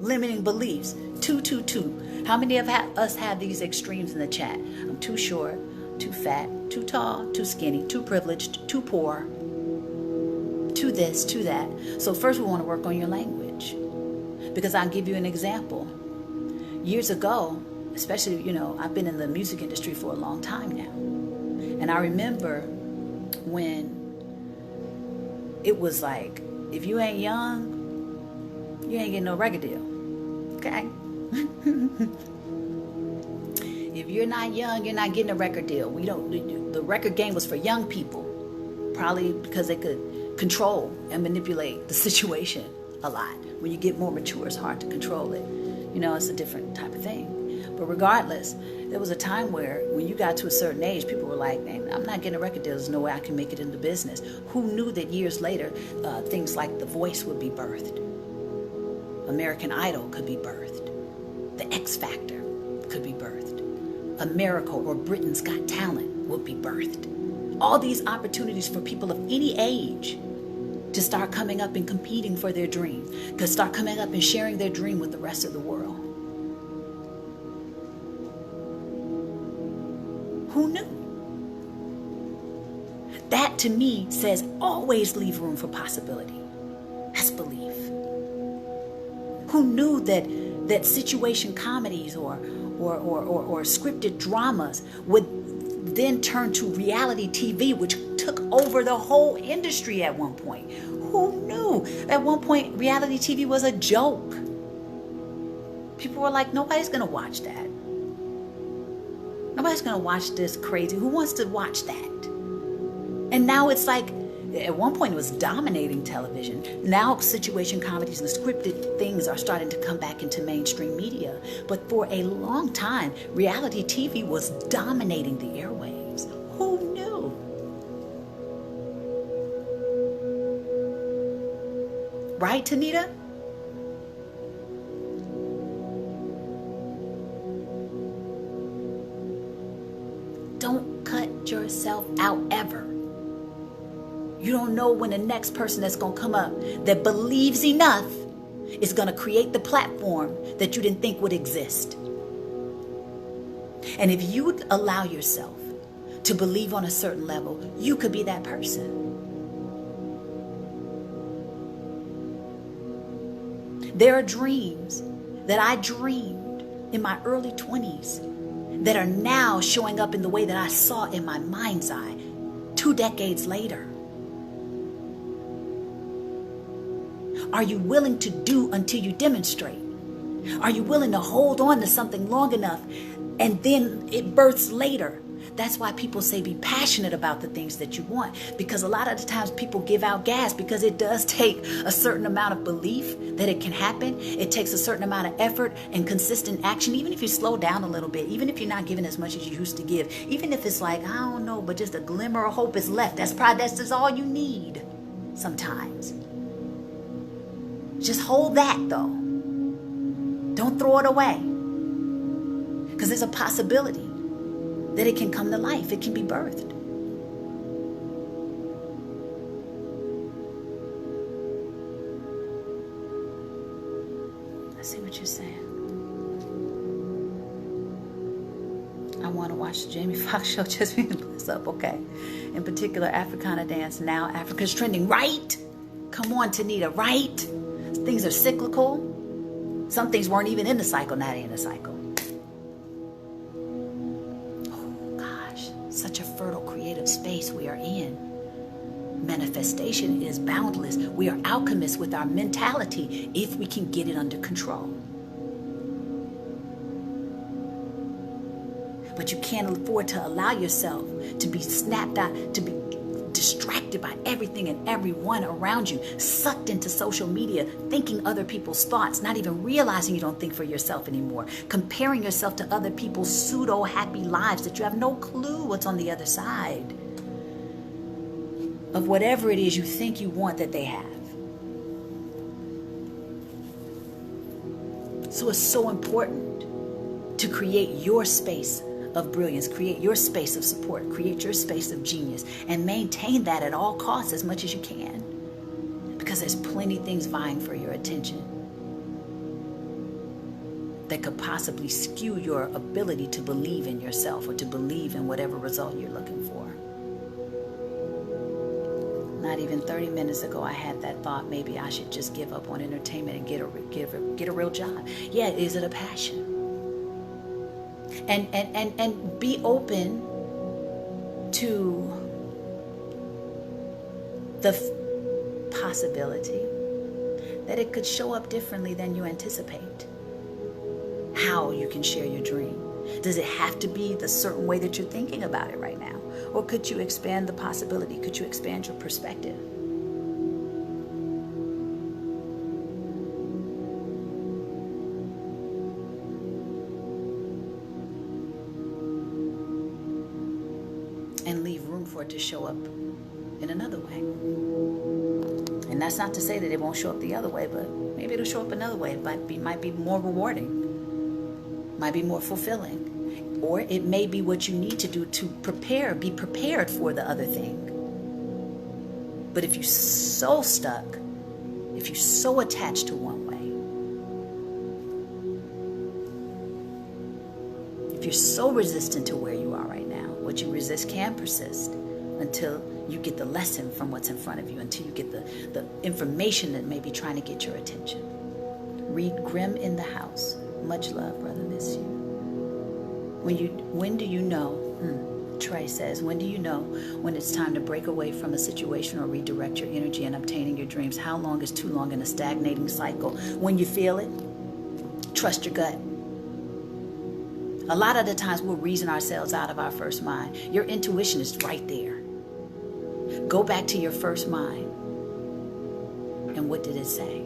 limiting beliefs. 2, 2, 2. How many of us have these extremes in the chat? I'm too short, too fat, too tall, too skinny, too privileged, too poor, too this, too that. So first we want to work on your language, because I'll give you an example. Years ago, especially, I've been in the music industry for a long time now. And I remember when it was like, if you ain't young, you ain't getting no record deal. Okay? If you're not young, you're not getting a record deal. The record game was for young people, probably because they could control and manipulate the situation a lot. When you get more mature, it's hard to control it. It's a different type of thing. But regardless, there was a time where when you got to a certain age, people were like, man, I'm not getting a record deal. There's no way I can make it into business. Who knew that years later, things like The Voice would be birthed? American Idol could be birthed. The X Factor could be birthed. America or Britain's Got Talent would be birthed. All these opportunities for people of any age to start coming up and competing for their dream, to start coming up and sharing their dream with the rest of the world. Who knew? That to me says always leave room for possibility. That's belief. Who knew that situation comedies or scripted dramas would then turn to reality TV, which took over the whole industry at one point? Who knew? At one point, reality TV was a joke. People were like, nobody's going to watch that. Nobody's going to watch this crazy. Who wants to watch that? And now it's like, at one point it was dominating television. Now situation comedies and scripted things are starting to come back into mainstream media. But for a long time, reality TV was dominating the airwaves. Who knew? Right, Tanita? Don't cut yourself out ever. You don't know when the next person that's going to come up that believes enough is going to create the platform that you didn't think would exist. And if you would allow yourself to believe on a certain level, you could be that person. There are dreams that I dreamed in my early 20s that are now showing up in the way that I saw in my mind's eye 2 decades later. Are you willing to do until you demonstrate? Are you willing to hold on to something long enough and then it births later? That's why people say be passionate about the things that you want, because a lot of the times people give out gas because it does take a certain amount of belief that it can happen. It takes a certain amount of effort and consistent action, even if you slow down a little bit, even if you're not giving as much as you used to give, even if it's like, I don't know, but just a glimmer of hope is left. That's just all you need sometimes. Just hold that though. Don't throw it away, because there's a possibility that it can come to life. It can be birthed. I see what you're saying. I want to watch the Jamie Foxx show just being blessed up. Okay. In particular, Africana dance. Now Africa's trending, right? Come on, Tanita, right? Things are cyclical. Some things weren't even in the cycle, now they're in the cycle. Such a fertile creative space we are in. Manifestation is boundless. We are alchemists with our mentality if we can get it under control. But you can't afford to allow yourself to be snapped out, to be distracted by everything and everyone around you, sucked into social media, thinking other people's thoughts, not even realizing you don't think for yourself anymore, comparing yourself to other people's pseudo happy lives that you have no clue what's on the other side of whatever it is you think you want that they have. So it's so important to create your space of brilliance, create your space of support, create your space of genius, and maintain that at all costs as much as you can, because there's plenty of things vying for your attention that could possibly skew your ability to believe in yourself or to believe in whatever result you're looking for. Not even 30 minutes ago, I had that thought, maybe I should just give up on entertainment and get a real job. Yeah, is it a passion? And be open to the possibility that it could show up differently than you anticipate. How you can share your dream. Does it have to be the certain way that you're thinking about it right now? Or could you expand the possibility? Could you expand your perspective? And leave room for it to show up in another way. And that's not to say that it won't show up the other way, but maybe it'll show up another way. It might be more rewarding, might be more fulfilling, or it may be what you need to do to be prepared for the other thing. But if you're so stuck, if you're so attached to one way, if you're so resistant to where you are right now, what you resist can persist until you get the lesson from what's in front of you, until you get the information that may be trying to get your attention. Read Grimm in the House. Much love, brother, miss you. When do you know, Trey says, when do you know when it's time to break away from a situation or redirect your energy and obtaining your dreams? How long is too long in a stagnating cycle? When you feel it, trust your gut. A lot of the times we'll reason ourselves out of our first mind. Your intuition is right there. Go back to your first mind. And what did it say?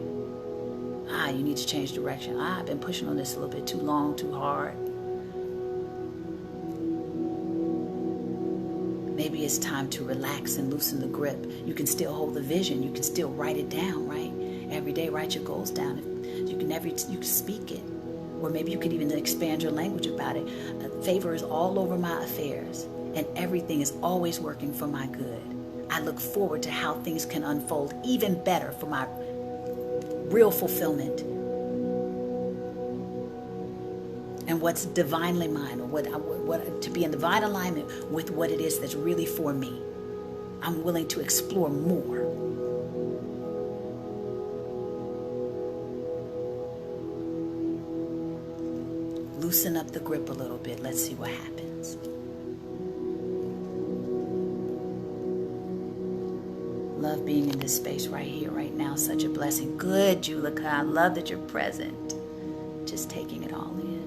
You need to change direction. I've been pushing on this a little bit too long, too hard. Maybe it's time to relax and loosen the grip. You can still hold the vision. You can still write it down, right? Every day, write your goals down. You can speak it. Or maybe you could even expand your language about it. Favor is all over my affairs, and everything is always working for my good. I look forward to how things can unfold even better for my real fulfillment and what's divinely mine, or what to be in divine alignment with what it is that's really for me. I'm willing to explore more. Loosen up the grip a little bit. Let's see what happens. Love being in this space right here, right now. Such a blessing. Good, Julika. I love that you're present. Just taking it all in.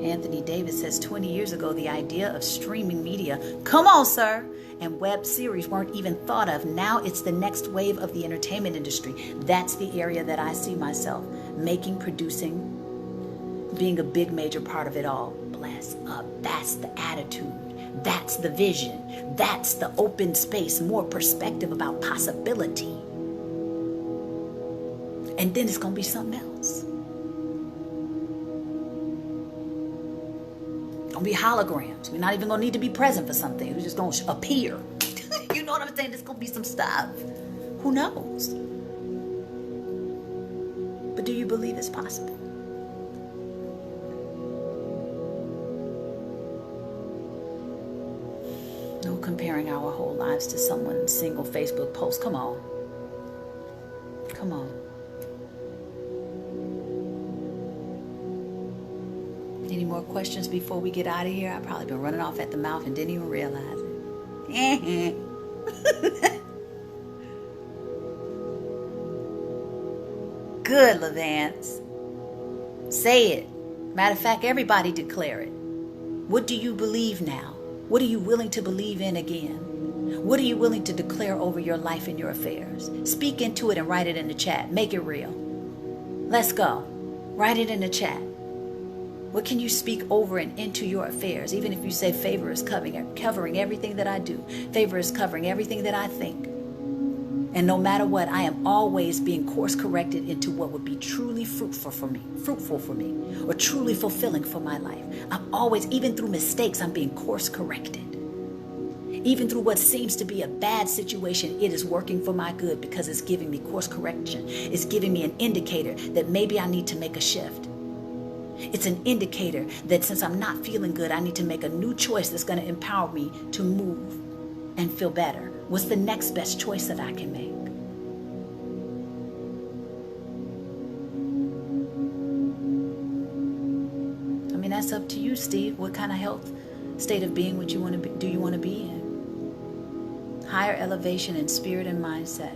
Anthony Davis says 20 years ago, the idea of streaming media, come on, sir, and web series weren't even thought of. Now it's the next wave of the entertainment industry. That's the area that I see myself making, producing, being a big major part of it all. Bless up. That's the attitude. That's the vision. That's the open space, more perspective about possibility. And then it's going to be something else. Going to be holograms. We're not even going to need to be present for something. We're just going to appear. You know what I'm saying? There's going to be some stuff. Who knows? But do you believe it's possible? No comparing our whole lives to someone's single Facebook post. Come on. Come on. Any more questions before we get out of here? I've probably been running off at the mouth and didn't even realize it. Good, Levance. Say it. Matter of fact, everybody declare it. What do you believe now? What are you willing to believe in again? What are you willing to declare over your life and your affairs? Speak into it and write it in the chat. Make it real. Let's go. Write it in the chat. What can you speak over and into your affairs? Even if you say favor is covering everything that I do. Favor is covering everything that I think. And no matter what, I am always being course corrected into what would be truly fruitful for me, or truly fulfilling for my life. I'm always, even through mistakes, I'm being course corrected. Even through what seems to be a bad situation, it is working for my good because it's giving me course correction. It's giving me an indicator that maybe I need to make a shift. It's an indicator that since I'm not feeling good, I need to make a new choice that's going to empower me to move and feel better. What's the next best choice that I can make? I mean, that's up to you, Steve. What kind of health state of being do you want to be in? Higher elevation in spirit and mindset.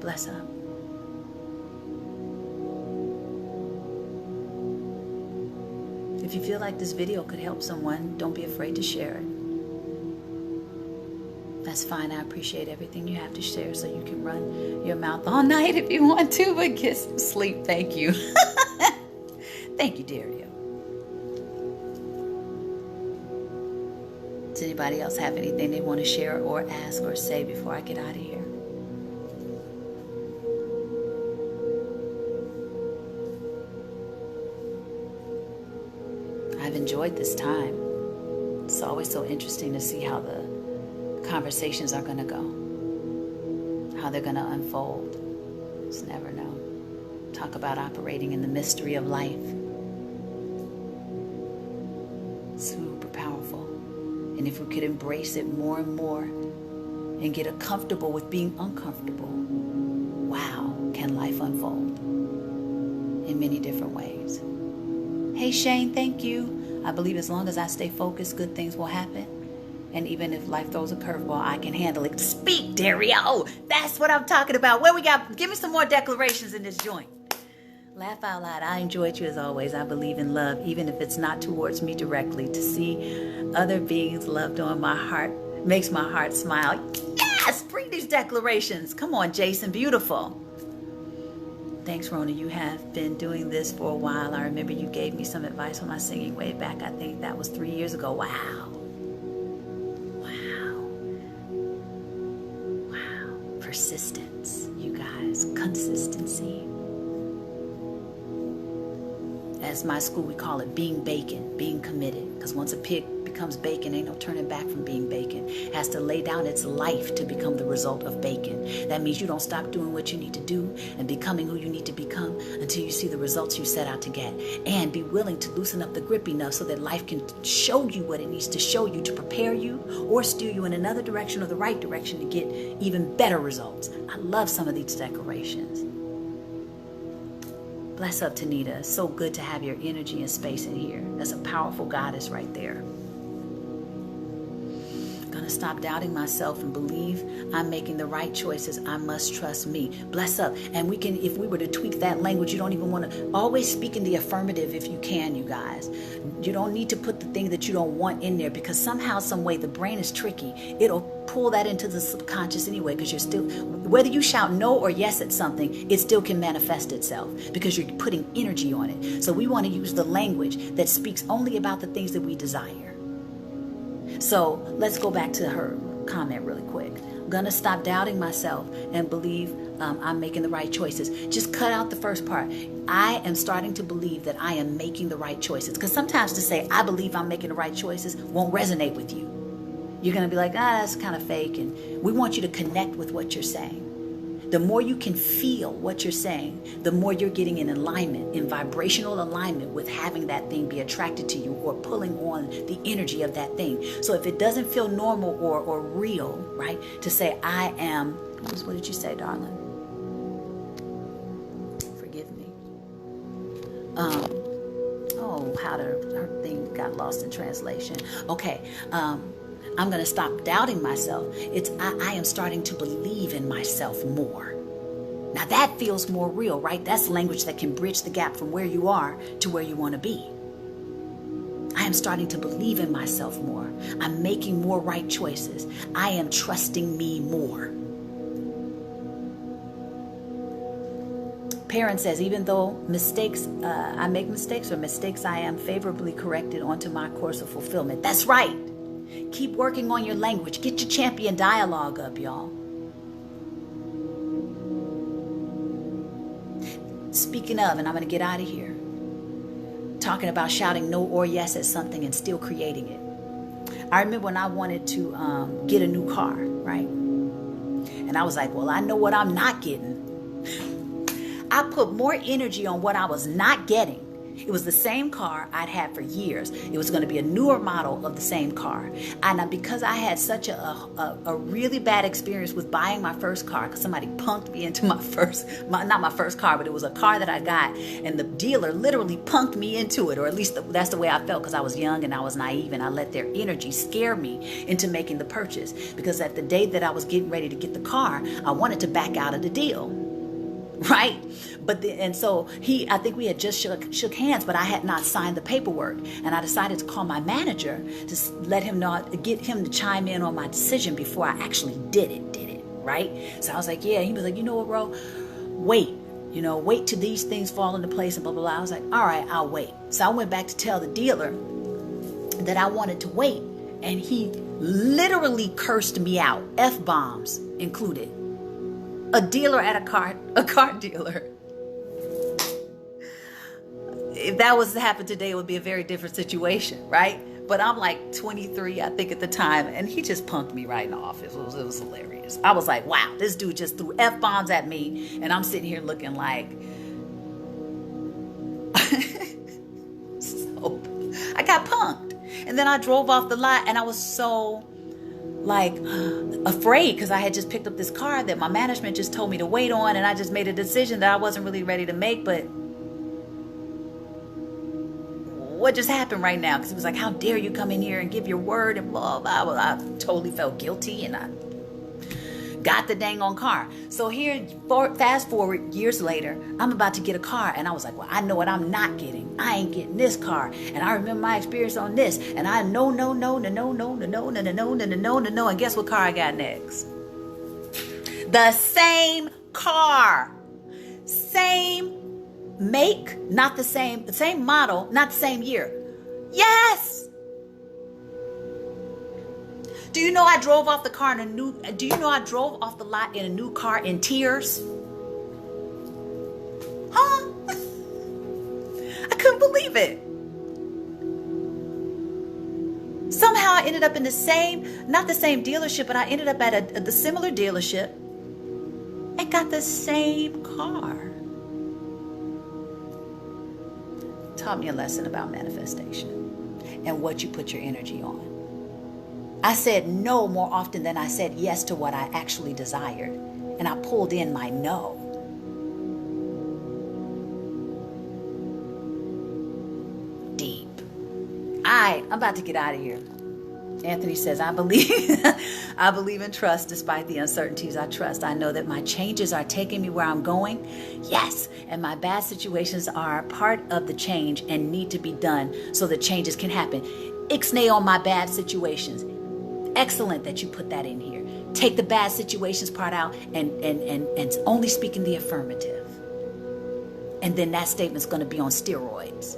Bless up. If you feel like this video could help someone, don't be afraid to share it. That's fine. I appreciate everything you have to share, so you can run your mouth all night if you want to, but get some sleep. Thank you. Thank you, Dario. Does anybody else have anything they want to share or ask or say before I get out of here? I've enjoyed this time. It's always so interesting to see how the conversations are going to go, how they're going to unfold. Just never know. Talk about operating in the mystery of life. Super powerful. And if we could embrace it more and more and get comfortable with being uncomfortable, wow, can life unfold in many different ways. Hey Shane, thank you. I believe as long as I stay focused, good things will happen. And even if life throws a curveball, I can handle it. Speak, Dario. That's what I'm talking about. Where we got? Give me some more declarations in this joint. Laugh out loud. I enjoyed you as always. I believe in love, even if it's not towards me directly. To see other beings loved on my heart makes my heart smile. Yes, bring these declarations. Come on, Jason. Beautiful. Thanks, Rhona. You have been doing this for a while. I remember you gave me some advice on my singing way back. I think that was 3 years ago. Wow. Persistence, you guys. Consistency. As my school, we call it being bacon, being committed. Because once a pig becomes bacon. Ain't no turning back from being bacon. It has to lay down its life to become the result of bacon. That means you don't stop doing what you need to do and becoming who you need to become until you see the results you set out to get. And be willing to loosen up the grip enough so that life can show you what it needs to show you to prepare you or steer you in another direction or the right direction to get even better results. I love some of these decorations. Bless up, Tanita. It's so good to have your energy and space in here. That's a powerful goddess right there. Gonna stop doubting myself and believe I'm making the right choices. I must trust me. Bless up. And we can, if we were to tweak that language, you don't even want to always speak in the affirmative if you can, you guys. You don't need to put the thing that you don't want in there because somehow, some way, the brain is tricky. It'll pull that into the subconscious anyway because you're still, whether you shout no or yes at something, it still can manifest itself because you're putting energy on it. So we want to use the language that speaks only about the things that we desire. So let's go back to her comment really quick. I'm going to stop doubting myself and believe I'm making the right choices. Just cut out the first part. I am starting to believe that I am making the right choices. Because sometimes to say, I believe I'm making the right choices won't resonate with you. You're going to be like, that's kind of fake. And we want you to connect with what you're saying. The more you can feel what you're saying, the more you're getting in alignment, in vibrational alignment with having that thing be attracted to you or pulling on the energy of that thing. So if it doesn't feel normal or real, right, to say, I am, what did you say, darling? Forgive me. Her thing got lost in translation. Okay. I'm going to stop doubting myself. I am starting to believe in myself more. Now that feels more real, right? That's language that can bridge the gap from where you are to where you want to be. I am starting to believe in myself more. I'm making more right choices. I am trusting me more. Parent says, even though I make mistakes I am favorably corrected onto my course of fulfillment. That's right. Keep working on your language. Get your champion dialogue up, y'all. Speaking of, and I'm going to get out of here, talking about shouting no or yes at something and still creating it. I remember when I wanted to get a new car, right? And I was like, well, I know what I'm not getting. I put more energy on what I was not getting. It was the same car I'd had for years. It was going to be a newer model of the same car. And because I had such a really bad experience with buying my first car, because somebody punked me into not my first car, but it was a car that I got. And the dealer literally punked me into it, or at least that's the way I felt because I was young and I was naive and I let their energy scare me into making the purchase. Because at the day that I was getting ready to get the car, I wanted to back out of the deal. Right? So I think we had just shook hands, but I had not signed the paperwork. And I decided to call my manager to let him know, get him to chime in on my decision before I actually did it. Right? So I was like, yeah. He was like, you know what, bro? Wait till these things fall into place and blah, blah, blah. I was like, all right, I'll wait. So I went back to tell the dealer that I wanted to wait. And he literally cursed me out, F-bombs included. A dealer at a car dealer. If that was to happen today, it would be a very different situation, right? But I'm like 23, I think, at the time, and he just punked me right off. It was hilarious. I was like, wow, this dude just threw F-bombs at me, and I'm sitting here looking like, so I got punked. And then I drove off the lot, and I was so afraid because I had just picked up this car that my management just told me to wait on, and I just made a decision that I wasn't really ready to make. But what just happened right now? Because it was like, how dare you come in here and give your word and blah, blah, blah. I totally felt guilty, and I got the dang on car. So here, fast forward years later, I'm about to get a car, and I was like, well, I know what I'm not getting. I ain't getting this car, and I remember my experience on this, and I no, and guess what car I got next? The same car, same make, not the same model, not the same year. Yes. Do you know I drove off the lot in a new car in tears? Huh? I couldn't believe it. somehow I ended up in the same, not the same dealership, but I ended up at the similar dealership and got the same car. Taught me a lesson about manifestation and what you put your energy on. I said no more often than I said yes to what I actually desired. And I pulled in my no. Deep. All right, I'm about to get out of here. Anthony says, I believe in trust despite the uncertainties. I trust. I know that my changes are taking me where I'm going. Yes. And my bad situations are part of the change and need to be done so the changes can happen. Ixnay on my bad situations. Excellent that you put that in here. Take the bad situations part out and only speaking the affirmative. And then that statement's going to be on steroids.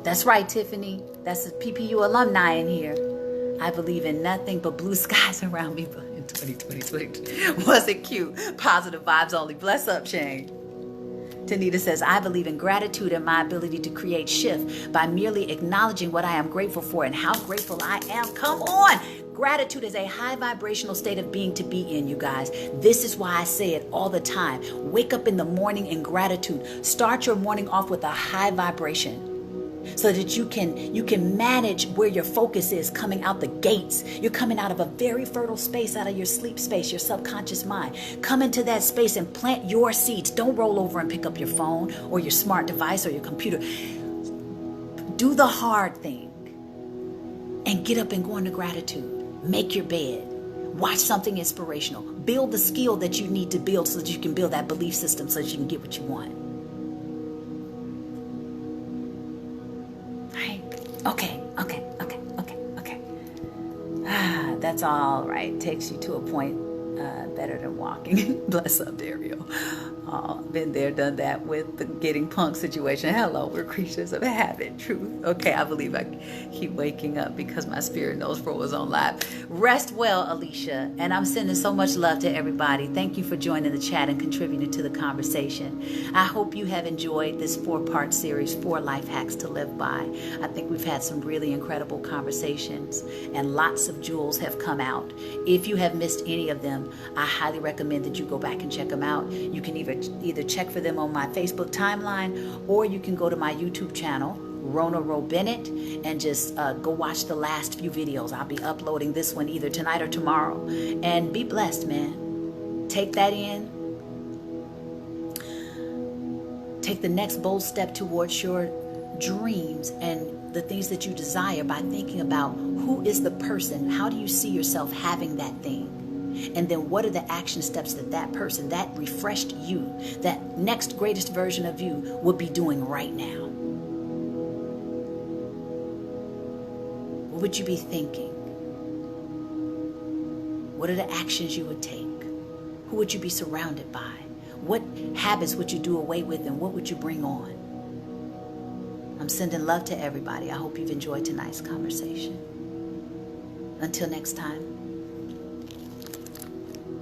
That's right, Tiffany. That's a PPU alumni in here. I believe in nothing but blue skies around me in 2020. Wasn't cute. Positive vibes only. Bless up, Shane. Tanita says, I believe in gratitude and my ability to create shift by merely acknowledging what I am grateful for and how grateful I am. Come on. Gratitude is a high vibrational state of being to be in, you guys. This is why I say it all the time. Wake up in the morning in gratitude. Start your morning off with a high vibration, so that you can manage where your focus is coming out the gates. You're coming out of a very fertile space, out of your sleep space, your subconscious mind. Come into that space and plant your seeds. Don't roll over and pick up your phone or your smart device or your computer. Do the hard thing and get up and go into gratitude. Make your bed. Watch something inspirational. Build the skill that you need to build so that you can build that belief system so that you can get what you want. Okay. That's all right. Takes you to a point better than walking. Bless up, Dario. Been there, done that with the getting punked situation. Hello, we're creatures of habit. Truth. Okay, I believe I keep waking up because my spirit knows Fro was on live. Rest well, Alicia. And I'm sending so much love to everybody. Thank you for joining the chat and contributing to the conversation. I hope you have enjoyed this 4-part series, 4 life hacks to live by. I think we've had some really incredible conversations and lots of jewels have come out. If you have missed any of them, I highly recommend that you go back and check them out. You can either check for them on my Facebook timeline, or you can go to my YouTube channel, Rhona Rho Bennett, and just go watch the last few videos. I'll be uploading this one either tonight or tomorrow. And be blessed, man. Take that in. Take the next bold step towards your dreams and the things that you desire by thinking about who is the person, how do you see yourself having that thing? And then what are the action steps that person, that refreshed you, that next greatest version of you would be doing right now? What would you be thinking? What are the actions you would take? Who would you be surrounded by? What habits would you do away with and what would you bring on? I'm sending love to everybody. I hope you've enjoyed tonight's conversation. Until next time.